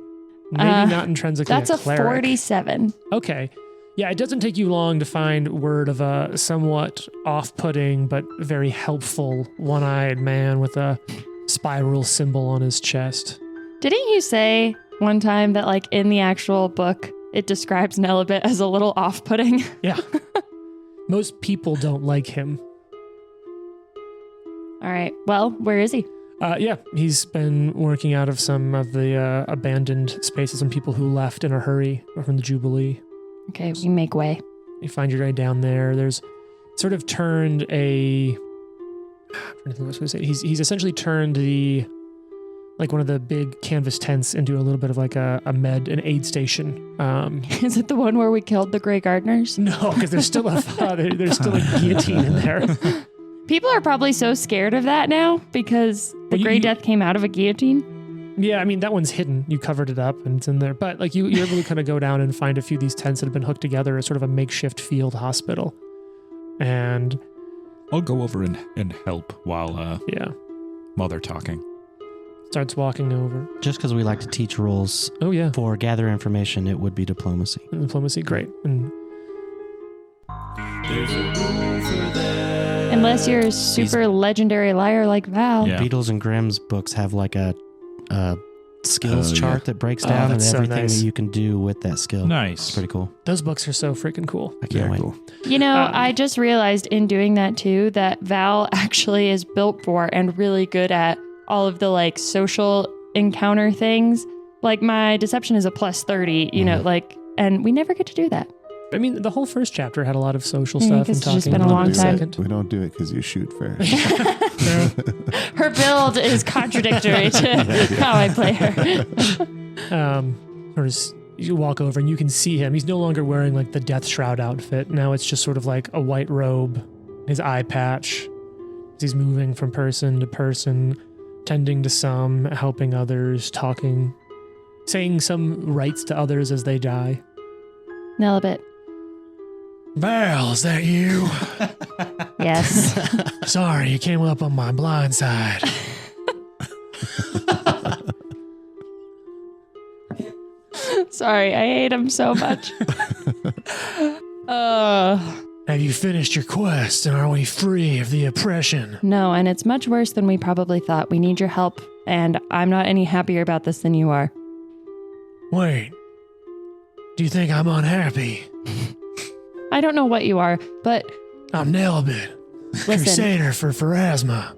Maybe not intrinsically That's a cleric. 47. Okay. Yeah, it doesn't take you long to find word of a somewhat off-putting but very helpful one-eyed man with a spiral symbol on his chest. Didn't you say one time that like in the actual book, it describes Nelibet as a little off-putting? Yeah. Most people don't like him. All right. Well, where is he? Yeah, he's been working out of some of the abandoned spaces and people who left in a hurry from the Jubilee. Okay, we make way. You find your way down there. There's sort of turned a... I think I was going to say. He's essentially turned like one of the big canvas tents into a little bit of like an aid station. Is it the one where we killed the Grey Gardeners? No, because there's still there's still a guillotine in there. People are probably so scared of that now because the Well, Grey you- Death came out of a guillotine. Yeah, I mean, that one's hidden. You covered it up and it's in there. But like you're able to kind of go down and find a few of these tents that have been hooked together as sort of a makeshift field hospital. And I'll go over and help while yeah, they're talking. starts walking over. Just because we like to teach rules Oh yeah, for gather information, it would be diplomacy. diplomacy, great. And Unless you're a super legendary liar like Val. Yeah. Beatles and Grimm's books have like a skills Oh, yeah. chart that breaks Oh, down and that's so everything nice. that you can do with that skill. It's Nice. pretty cool. those books are so freaking cool. I can't Very wait. cool. You know, Um, I just realized in doing that too that Val actually is built for and really good at all of the like social encounter things. Like my deception is a plus 30, you know, like, and we never get to do that. I mean, the whole first chapter had a lot of social Yeah, I stuff guess and it's just talking. been a about long the time. second. We don't do it because you shoot first. Her build is contradictory to how I play her. Or just, you walk over and you can see him. He's no longer wearing like the death shroud outfit. Now it's just sort of like a white robe, his eye patch. He's moving from person to person, tending to some, helping others, talking, saying some rites to others as they die. Nelibet. Val, is that you? Yes. Sorry, you came up on my blind side. Sorry, I hate him so much. Have you finished your quest and are we free of the oppression? No, and it's much worse than we probably thought. We need your help, and I'm not any happier about this than you are. Wait, do you think I'm unhappy? I don't know what you are, but I'm Nelibet, listen, crusader for Pharasma.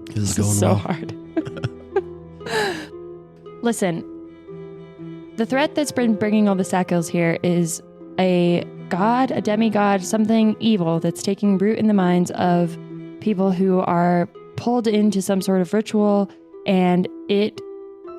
This is this going is so well. hard. Listen, the threat that's been bringing all the Sakils here is a god, a demigod, something evil that's taking root in the minds of people who are pulled into some sort of ritual, and it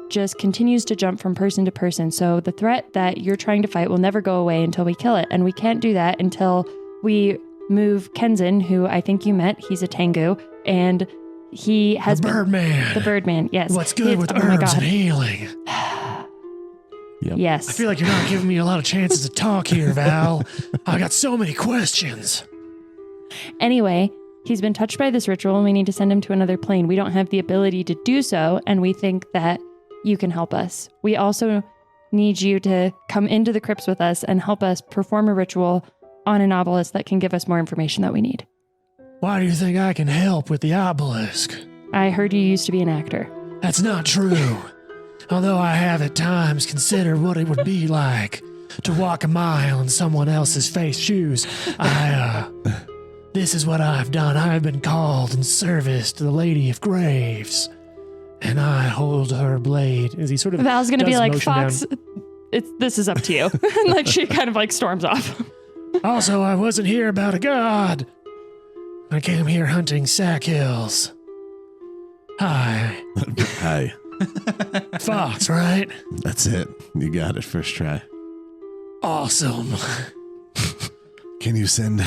just continues to jump from person to person. So the threat that you're trying to fight will never go away until we kill it, and we can't do that until we move Kenzin, who I think you met. He's a Tengu, and he has The been... Birdman. The Birdman, yes. What's good He's- with oh my herbs God. and healing? Yep. Yes. I feel like you're not giving me a lot of chances to talk here, Val. I got so many questions. Anyway, he's been touched by this ritual and we need to send him to another plane. We don't have the ability to do so, and we think that you can help us. We also need you to come into the crypts with us and help us perform a ritual on an obelisk that can give us more information that we need. Why do you think I can help with the obelisk? I heard you used to be an actor. That's not true. Although I have at times considered what it would be like to walk a mile in someone else's face shoes, this is what I've done. I have been called in service to the Lady of Graves, and I hold her blade. As he sort of Val's gonna be does like, motion down. Fox, this is up to you. And like she kind of like storms off. Also, I wasn't here about a god. I came here hunting sack hills. Hi. Hi. Fox, right? That's it. You got it. First try. Awesome. Can you send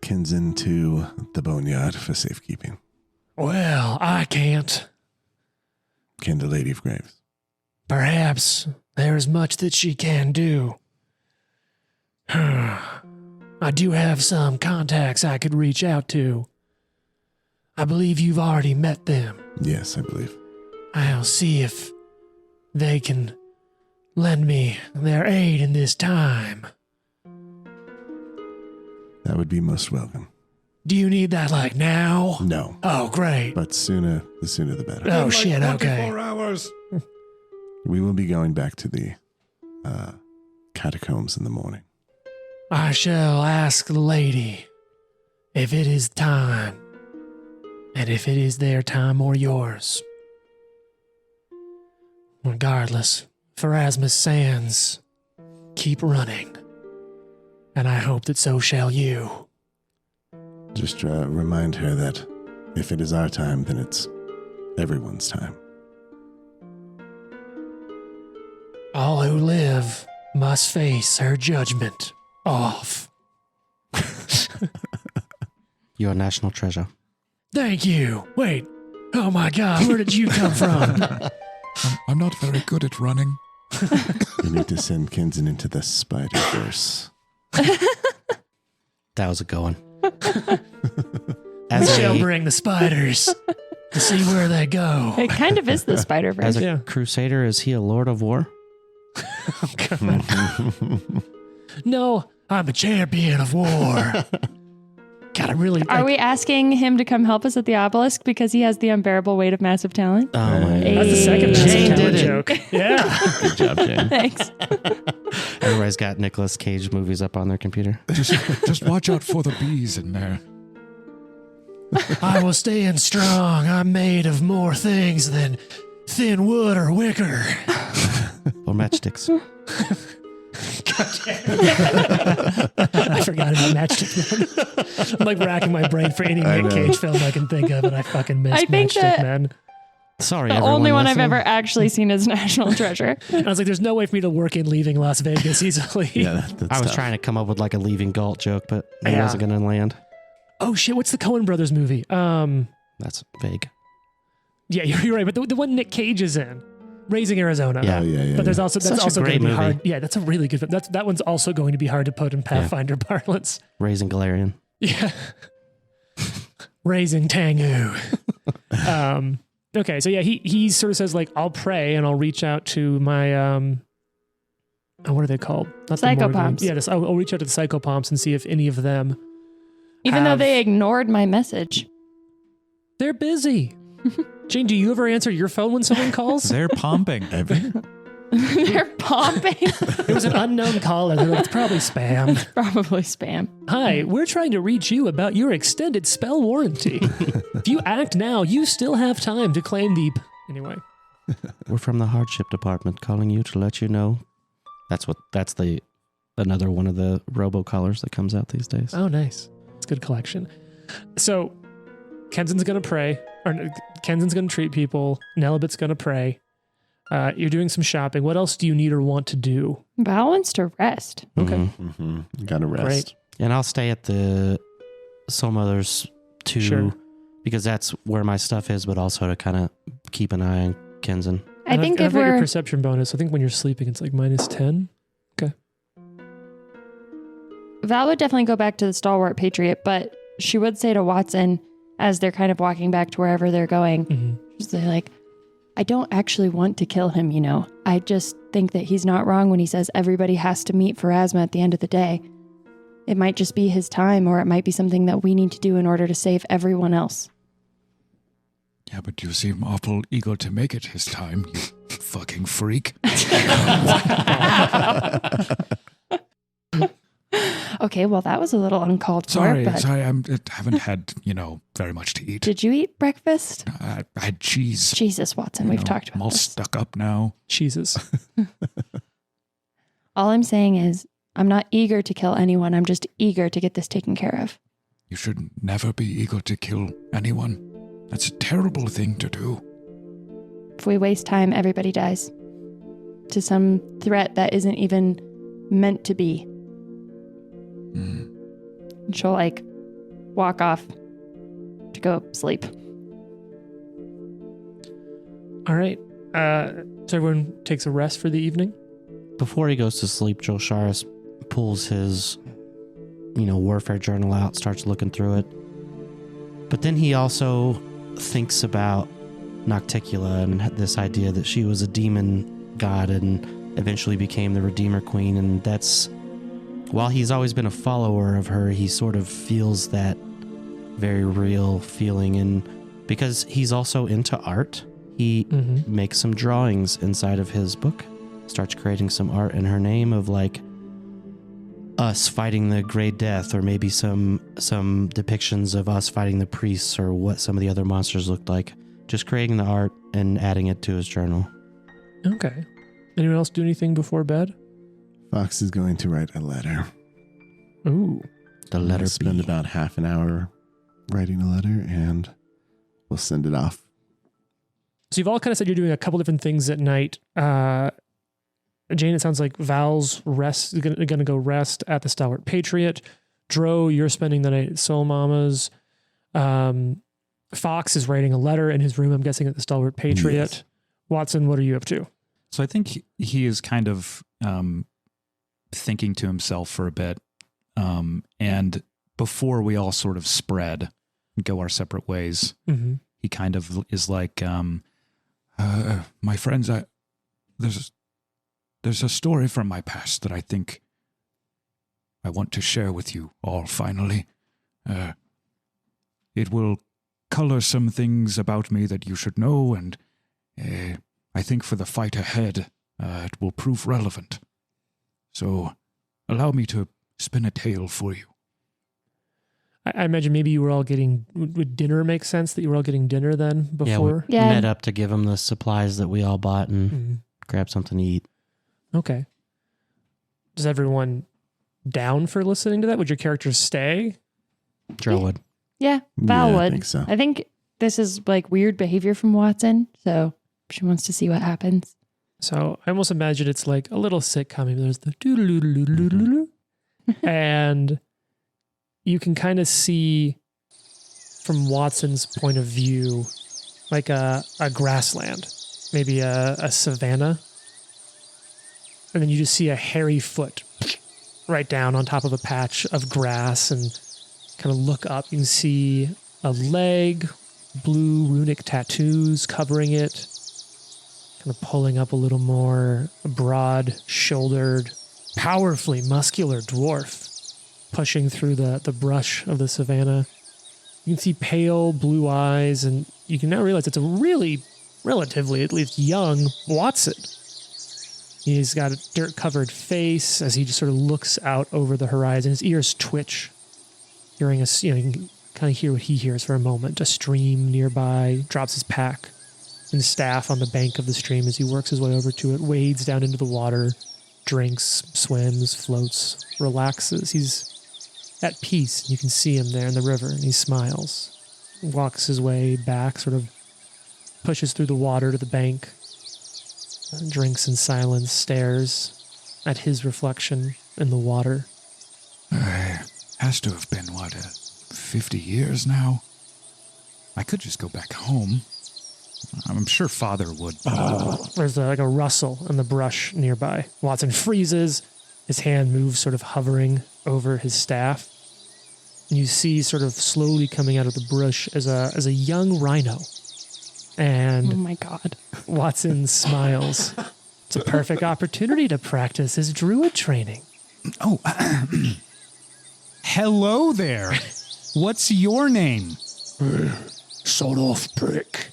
Kinzen to the boneyard for safekeeping? Well, I can't. Can the Lady of Graves? Perhaps there's much that she can do. I do have some contacts I could reach out to. I believe you've already met them. Yes, I believe. I'll see if they can lend me their aid in this time. That would be most welcome. Do you need that like now? No, Oh, great. but the sooner the better. Oh, shit, okay. hours. We will be going back to the catacombs in the morning. I shall ask the lady if it is time, and if it is their time or yours. Regardless, Pharasmus Sands keep running, and I hope that so shall you. Just remind her that if it is our time, then it's everyone's time. All who live must face her judgment. Off. You're a national treasure. Thank you. Wait. Oh my God, where did you come from? I'm not very good at running. We need to send Kinzen into the Spider-Verse. That was a good one. We shall bring the spiders to see where they go. It kind of is the As Spider-Verse. a Yeah. crusader, is he a lord of war? No, I'm a champion of war. God, I really... Are we asking him to come help us at the obelisk because he has the unbearable weight of massive talent? Oh my Hey. That's the second Jane massive did talent it. joke. Yeah. Good job, Jane. Thanks. Everybody's got Nicolas Cage movies up on their computer. Just watch out for the bees in there. I will stand strong. I'm made of more things than thin wood or wicker. Or matchsticks. I forgot about Matchstick Men. I'm like racking my brain for any I Nick know. Cage film I can think of, and I fucking missed I think Matchstick that- Men. Sorry, The everyone only one I've listening. ever actually seen is National Treasure. And I was like, there's no way for me to work in leaving Las Vegas easily. Yeah, that's I was tough. trying to come up with like a leaving Galt joke, but it Yeah. wasn't going to land. Oh shit, what's the Coen Brothers movie? That's vague. Yeah, you're right, but the one Nick Cage is in, Raising Arizona. Yeah. Oh, yeah. But there's also Such that's a also great going to be movie. hard. Yeah, that's a really good. That one's also going to be hard to put in Pathfinder parlance. Raising Galarian. Yeah, Raising Tengu. Okay, so yeah, he sort of says like, I'll pray and I'll reach out to my what are they called? Not the Morgans. Psychopomps. Yeah, I'll reach out to the Psychopomps and see if any of them. Even though have- they ignored my message. They're busy. Jane, do you ever answer your phone when someone calls? They're pumping. They're pumping. It was an unknown caller. They're like, it's probably spam. Probably spam. Hi, we're trying to reach you about your extended spell warranty. If you act now, you still have time to claim the... Anyway. We're from the hardship department calling you to let you know. That's another one of the robocallers that comes out these days. Oh, nice. It's a good collection. So, Kenzen's going to pray. Or Kenzen's going to treat people. Nelibet's going to pray. You're doing some shopping. What else do you need or want to do? Val wants to rest. Okay. Mhm. Gotta rest. Great. And I'll stay at the Soul Mothers too, Sure. because that's where my stuff is, but also to kind of keep an eye on Kenzen. I think I've if got your we're... perception bonus. I think when you're sleeping, it's like -10. Val would definitely go back to the Stalwart Patriot, but she would say to Watson, as they're kind of walking back to wherever they're going, Mm-hmm. she's like, I don't actually want to kill him, you know. I just think that he's not wrong when he says everybody has to meet Pharasma at the end of the day. It might just be his time, or it might be something that we need to do in order to save everyone else. Yeah, but you seem awful eager to make it his time, you fucking freak. Okay, well, that was a little uncalled for, Sorry, but I haven't had, very much to eat. did you eat breakfast? I had cheese. Jesus, Watson, we've talked I'm about all this. stuck up now. Jesus. All I'm saying is, I'm not eager to kill anyone. I'm just eager to get this taken care of. You should never be eager to kill anyone. That's a terrible thing to do. If we waste time, everybody dies. To some threat that isn't even meant to be. Mm. And she'll like walk off to go sleep. All right. So everyone takes a rest for the evening. Before he goes to sleep, Josharis pulls his, warfare journal out, starts looking through it. But then he also thinks about Nocticula and this idea that she was a demon god and eventually became the Redeemer Queen. And that's, while he's always been a follower of her, he sort of feels that very real feeling. And because he's also into art, he makes some drawings inside of his book, starts creating some art in her name of like us fighting the Great Death, or maybe some depictions of us fighting the priests, or what some of the other monsters looked like. Just creating the art and adding it to his journal. Okay. Anyone else do anything before bed? Fox is going to write a letter. Ooh. The letter We'll spend B. about half an hour writing a letter, and we'll send it off. So you've all kind of said you're doing a couple different things at night. Jane, it sounds like Val's going to go rest at the Stalwart Patriot. Dro, you're spending the night at Soul Mama's. Fox is writing a letter in his room, I'm guessing, at the Stalwart Patriot. Yes. Watson, what are you up to? So I think he is kind of thinking to himself for a bit. And before we all sort of spread and go our separate ways, Mm-hmm. he kind of is like, my friends, there's a story from my past that I think I want to share with you all finally. It will color some things about me that you should know, and I think for the fight ahead, it will prove relevant. So allow me to spin a tale for you. I imagine maybe you were all getting, would dinner make sense that you were all getting dinner then before? We met up to give him the supplies that we all bought and grab something to eat. Okay. Is everyone down for listening to that? Would your characters stay? Dro would. Yeah, Val Yeah, would. I think so. I think this is like weird behavior from Watson, so she wants to see what happens. So I almost imagine it's like a little sitcom. There's the doo-doo-doo-doo-doo-doo-doo. And you can kind of see from Watson's point of view, like a grassland, maybe a savanna. And then you just see a hairy foot right down on top of a patch of grass, and kind of look up. You can see a leg, blue runic tattoos covering it, kind of pulling up a little more, a broad-shouldered, powerfully muscular dwarf pushing through the brush of the savanna. You can see pale blue eyes, and you can now realize it's a really, relatively, at least young Watson. He's got a dirt-covered face as he just sort of looks out over the horizon. His ears twitch, hearing you can kind of hear what he hears for a moment. A stream nearby, drops his pack and staff on the bank of the stream as he works his way over to it, wades down into the water, drinks, swims, floats, relaxes. He's at peace. You can see him there in the river, and he smiles. Walks his way back, sort of pushes through the water to the bank, drinks in silence, stares at his reflection in the water. Has to have been, 50 years now? I could just go back home. I'm sure Father would. There's like a rustle in the brush nearby. Watson freezes. His hand moves, sort of hovering over his staff. And you see sort of slowly coming out of the brush as a young rhino. And Oh my god. Watson smiles. It's a perfect opportunity to practice his druid training. Oh, hello there. What's your name? Sod off, prick.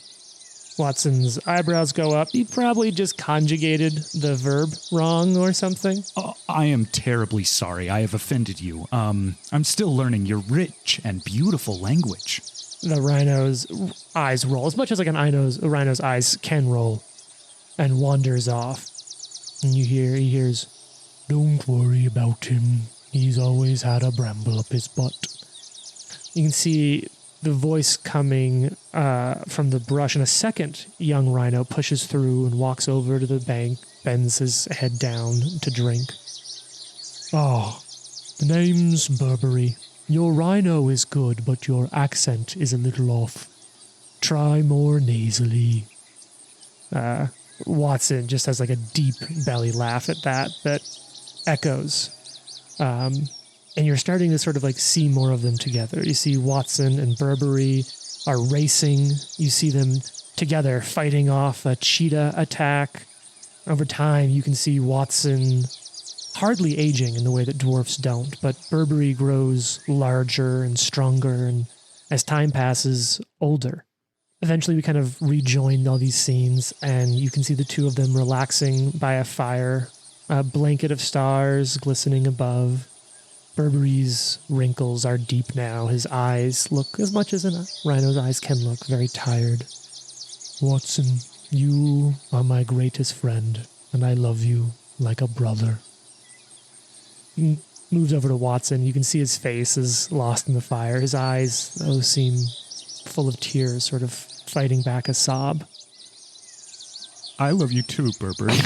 Watson's eyebrows go up. He probably just conjugated the verb wrong or something. I am terribly sorry. I have offended you. I'm still learning your rich and beautiful language. The rhino's eyes roll, as much as like a rhino's eyes can roll, and wanders off. And he hears, "Don't worry about him. He's always had a bramble up his butt." You can see the voice coming from the brush, and a second young rhino pushes through and walks over to the bank, bends his head down to drink. Oh, the name's Burberry. Your rhino is good, but your accent is a little off. Try more nasally. Watson just has like a deep belly laugh at that echoes. And you're starting to sort of like see more of them together. You see Watson and Burberry are racing. You see them together fighting off a cheetah attack. Over time, you can see Watson hardly aging in the way that dwarfs don't, but Burberry grows larger and stronger, and as time passes, older. Eventually, we kind of rejoin all these scenes, and you can see the two of them relaxing by a fire, a blanket of stars glistening above. Burberry's wrinkles are deep now. His eyes look, as much as a rhino's eyes can look, very tired. Watson, you are my greatest friend, and I love you like a brother. He moves over to Watson. You can see his face is lost in the fire. His eyes, though, seem full of tears, sort of fighting back a sob. I love you too, Burberry.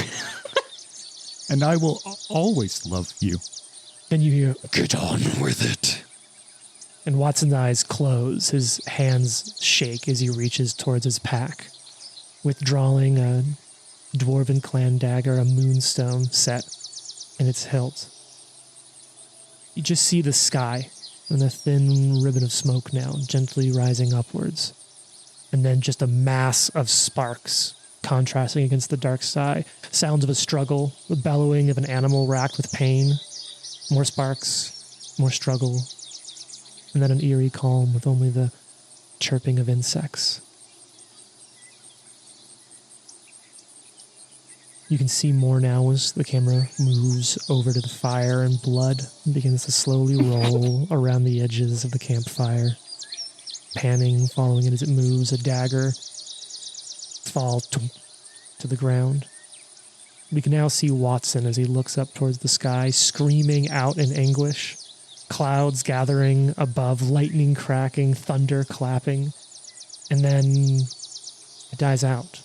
And I will always love you. Then you hear, "Get on with it." And Watson's eyes close. His hands shake as he reaches towards his pack, withdrawing a dwarven clan dagger, a moonstone set in its hilt. You just see the sky and a thin ribbon of smoke now, gently rising upwards. And then just a mass of sparks contrasting against the dark sky. Sounds of a struggle, the bellowing of an animal racked with pain. More sparks, more struggle, and then an eerie calm with only the chirping of insects. You can see more now as the camera moves over to the fire, and blood begins to slowly roll around the edges of the campfire. Panning, following it as it moves, a dagger falls to the ground. We can now see Watson as he looks up towards the sky, screaming out in anguish. Clouds gathering above, lightning cracking, thunder clapping. And then it dies out.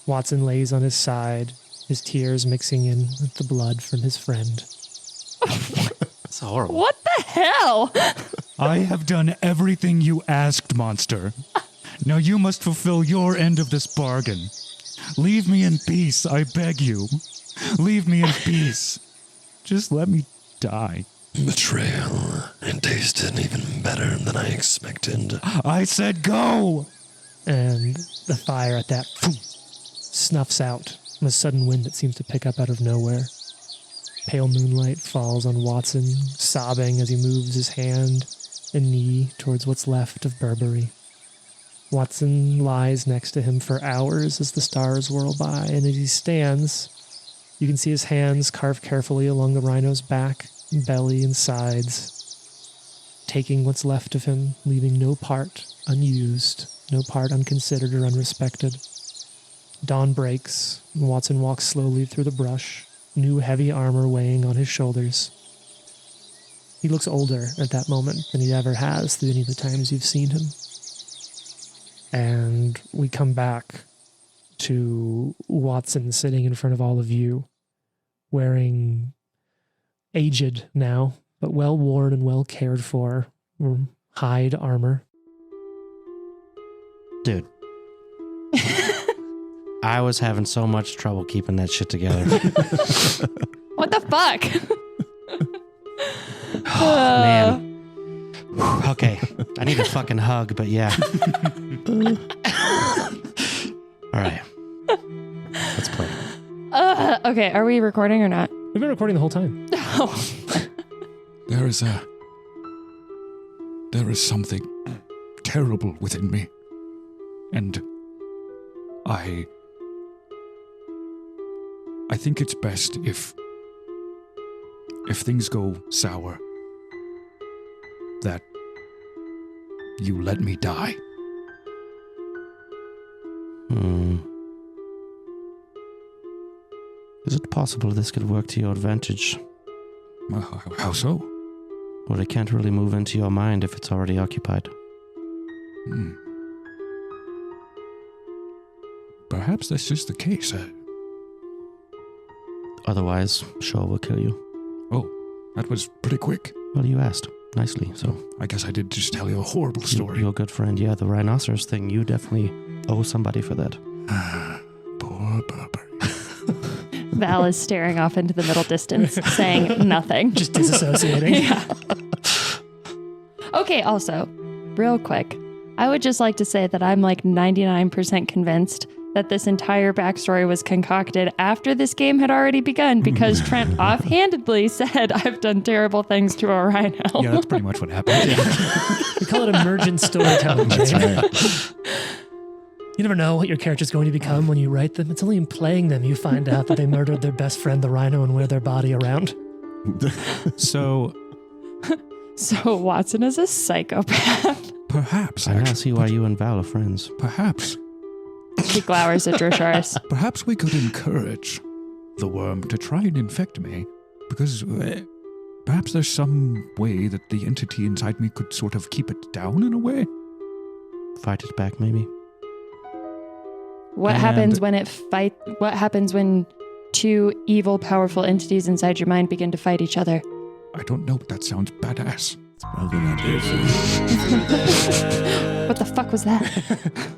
Watson lays on his side, his tears mixing in with the blood from his friend. That's horrible. What the hell? I have done everything you asked, monster. Now you must fulfill your end of this bargain. Leave me in peace, I beg you. Leave me in peace. Just let me die. Betrayal. It tasted even better than I expected. I said go! And the fire at that snuffs out in a sudden wind that seems to pick up out of nowhere. Pale moonlight falls on Watson, sobbing as he moves his hand and knee towards what's left of Burberry. Watson lies next to him for hours as the stars whirl by, and as he stands, you can see his hands carved carefully along the rhino's back, belly, and sides, taking what's left of him, leaving no part unused, no part unconsidered or unrespected. Dawn breaks, and Watson walks slowly through the brush, new heavy armor weighing on his shoulders. He looks older at that moment than he ever has through any of the times you've seen him. And we come back to Watson sitting in front of all of you, wearing aged now, but well worn and well cared for hide armor. Dude. I was having so much trouble keeping that shit together. What the fuck? Man. Okay. I need a fucking hug, but yeah. All right. Let's play. Okay, are we recording or not? We've been recording the whole time. Oh. There is something terrible within me. And I think it's best if things go sour, that you let me die. Is it possible this could work to your advantage? How so? Well, it can't really move into your mind if it's already occupied. Perhaps this is the case. Otherwise, Shaw will kill you. Oh, that was pretty quick. Well, you asked nicely, so I guess I did just tell you a horrible story. You're a good friend. Yeah, the rhinoceros thing, you definitely owe somebody for that. Poor Burberry. Val is staring off into the middle distance, saying nothing. Just disassociating. Yeah. Okay, also, real quick, I would just like to say that I'm like 99% convinced that this entire backstory was concocted after this game had already begun because Trent offhandedly said, I've done terrible things to a rhino. Yeah, that's pretty much what happened. We call it emergent storytelling. That's Jake. right. You never know what your character's going to become when you write them. It's only in playing them you find out that they murdered their best friend, the rhino, and wear their body around. So So Watson is a psychopath. perhaps, I now actually, see why you and Val are friends. perhaps He glowers at Drosharis. Perhaps we could encourage the worm to try and infect me, because perhaps there's some way that the entity inside me could sort of keep it down in a way. Fight it back, maybe. What And- happens when what happens when two evil, powerful entities inside your mind begin to fight each other? I don't know, but that sounds badass. Probably not good. What the fuck was that?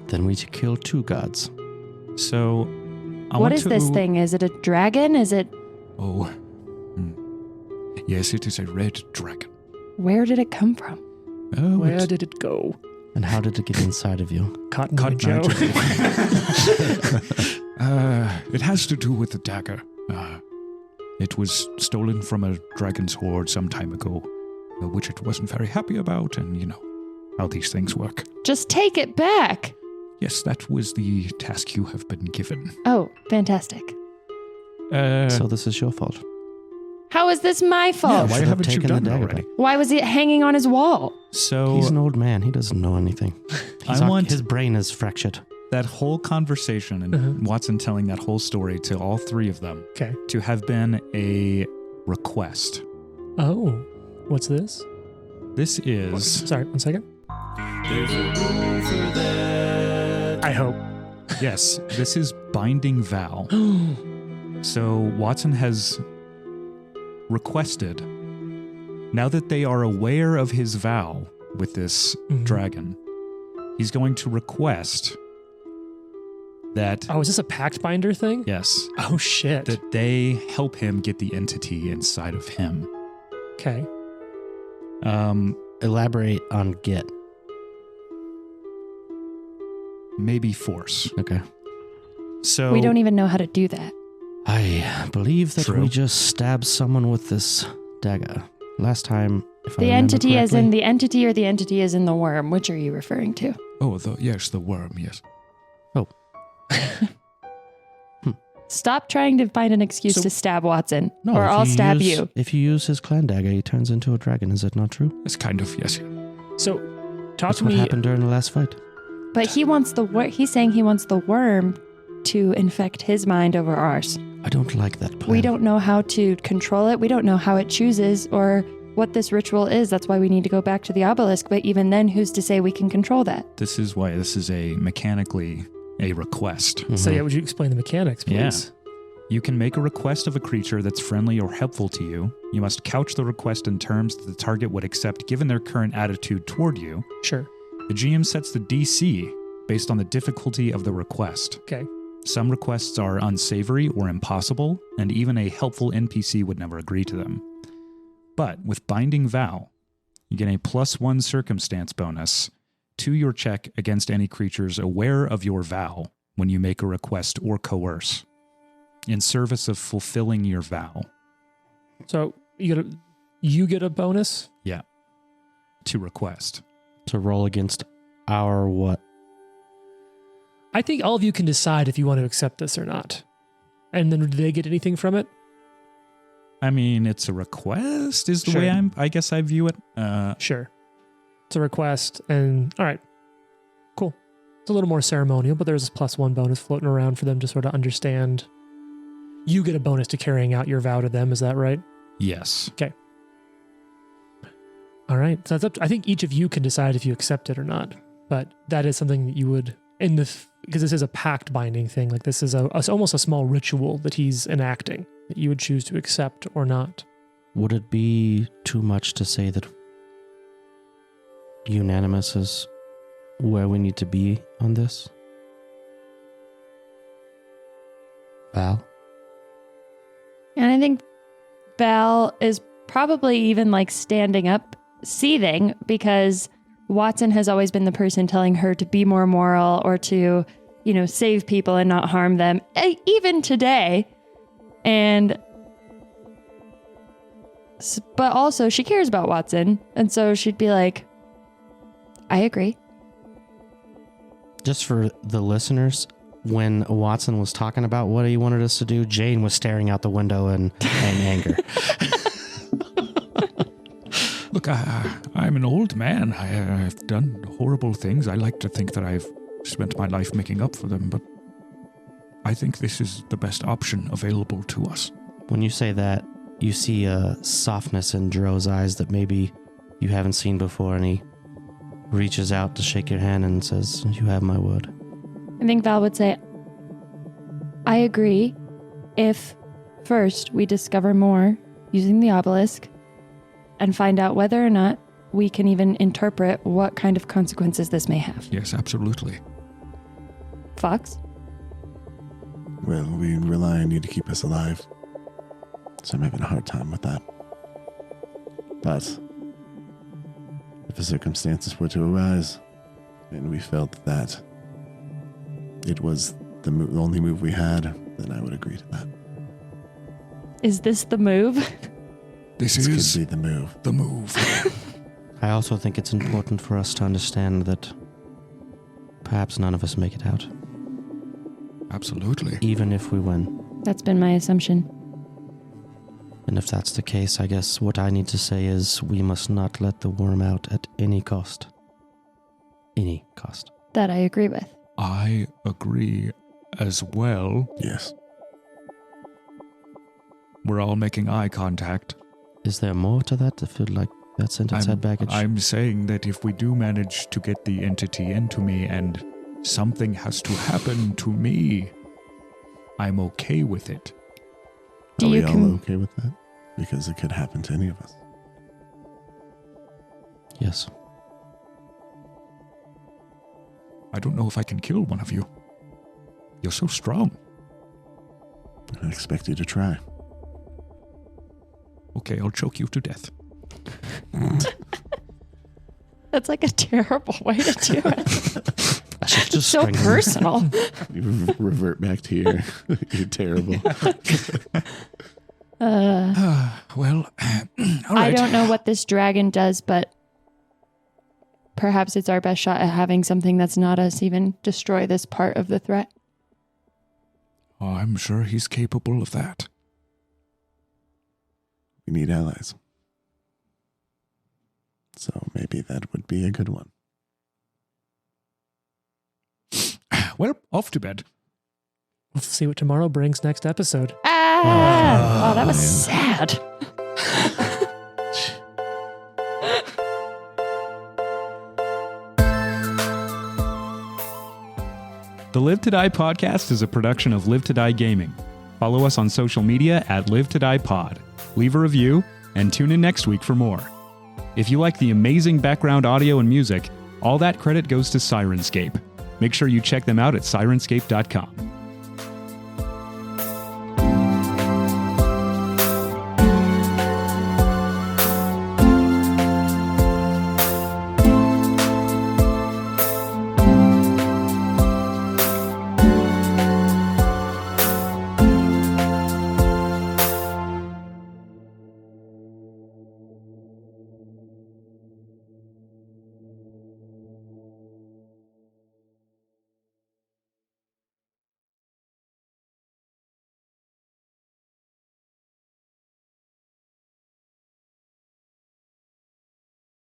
Then we kill two gods. So, I What want is to, this thing? Is it a dragon? Is it... Oh, yes, it is a red dragon. Where did it come from? Oh, Where it's did it go? And how did it get inside of you? Cotton cut Eye Joe. It has to do with the dagger. It was stolen from a dragon's hoard some time ago, which it wasn't very happy about, and you know how these things work. Just take it back. Yes, that was the task you have been given. Oh, fantastic. So this is your fault. How is this my fault? why Should have haven't you taken done the it dagger already? back. Why was it hanging on his wall? So He's an old man. He doesn't know anything. I want His brain is fractured. that whole conversation and Watson telling that whole story to all three of them Okay. to have been a request. Oh, what's this? This is Sorry, 1 second. I hope. yes, this is binding vow. So Watson has requested, now that they are aware of his vow with this dragon, he's going to request that, Oh, is this a pact binder thing? yes, Oh, shit. that they help him get the entity inside of him. Okay. Elaborate on get. Maybe force. Okay. So We don't even know how to do that. I believe that True. we just stabbed someone with this dagger. Last time, if I The remember entity as in correctly- the entity or the entity as in the worm? Which are you referring to? Oh, yes, the worm, yes. Stop trying to find an excuse So- to stab Watson, No, or if I'll stab use- you. If you use his clan dagger, he turns into a dragon. Is that not true? It's kind of, yes. So, talk That's to what me. happened during the last fight. But he wants he's saying he wants the worm to infect his mind over ours. I don't like that plan. We don't know how to control it. We don't know how it chooses or what this ritual is. That's why we need to go back to the obelisk. But even then, who's to say we can control that? This is why this is mechanically a request. So, Mhm. yeah, would you explain the mechanics, please? Yeah. You can make a request of a creature that's friendly or helpful to you. You must couch the request in terms that the target would accept given their current attitude toward you. Sure. The GM sets the DC based on the difficulty of the request. Okay. Some requests are unsavory or impossible, and even a helpful NPC would never agree to them. But with Binding Vow, you get a +1 circumstance bonus to your check against any creatures aware of your vow when you make a request or coerce, in service of fulfilling your vow. So, you get a bonus? Yeah. To request. To roll against our what? I think all of you can decide if you want to accept this or not. And then do they get anything from it? I mean, it's a request is the Sure. way I guess I view it. Sure. It's a request, and all right. Cool. It's a little more ceremonial, but there's this +1 bonus floating around for them to sort of understand. You get a bonus to carrying out your vow to them, is that right? Yes. All right. So that's I think each of you can decide if you accept it or not. But that is something that you would, because this is a pact binding thing, like this is almost a small ritual that he's enacting that you would choose to accept or not. Would it be too much to say that unanimous is where we need to be on this? Val? And I think Val is probably even like standing up, seething, because Watson has always been the person telling her to be more moral or to, save people and not harm them, even today. But also she cares about Watson. And so she'd be like, I agree. Just for the listeners, when Watson was talking about what he wanted us to do, Jane was staring out the window in anger. Look, I'm an old man. I've done horrible things. I like to think that I've spent my life making up for them, but I think this is the best option available to us. When you say that, you see a softness in Dro's eyes that maybe you haven't seen before, and he reaches out to shake your hand and says, you have my word. I think Val would say, I agree if first we discover more using the obelisk and find out whether or not we can even interpret what kind of consequences this may have. Yes, absolutely. Fox? Well, we rely on you to keep us alive. So I'm having a hard time with that. But if the circumstances were to arise and we felt that it was the only move we had, then I would agree to that. Is this the move? This This is could be the move. the move. I also think it's important for us to understand that perhaps none of us make it out, Absolutely. even if we win. That's been my assumption. And if that's the case, I guess what I need to say is we must not let the worm out at any cost. Any cost. That I agree with. I agree as well. Yes. We're all making eye contact. Is there more to that? I feel like that sentence had baggage. I'm saying that if we do manage to get the entity into me and something has to happen to me, I'm okay with it. Do Are we you all okay with that? Because it could happen to any of us. Yes. I don't know if I can kill one of you. You're so strong. I expect you to try. Okay, I'll choke you to death. That's like a terrible way to do it. I should just So strangle him. personal. You revert back to your terrible. Well, all right. I don't know what this dragon does, but perhaps it's our best shot at having something that's not us even destroy this part of the threat. Oh, I'm sure he's capable of that. We need allies. So maybe that would be a good one. Well, off to bed. We'll see what tomorrow brings next episode. Oh, that was sad. The Live to Die podcast is a production of Live to Die Gaming. Follow us on social media at Live to Die Pod. Leave a review and tune in next week for more. If you like the amazing background audio and music, all that credit goes to Syrinscape. Make sure you check them out at Syrinscape.com.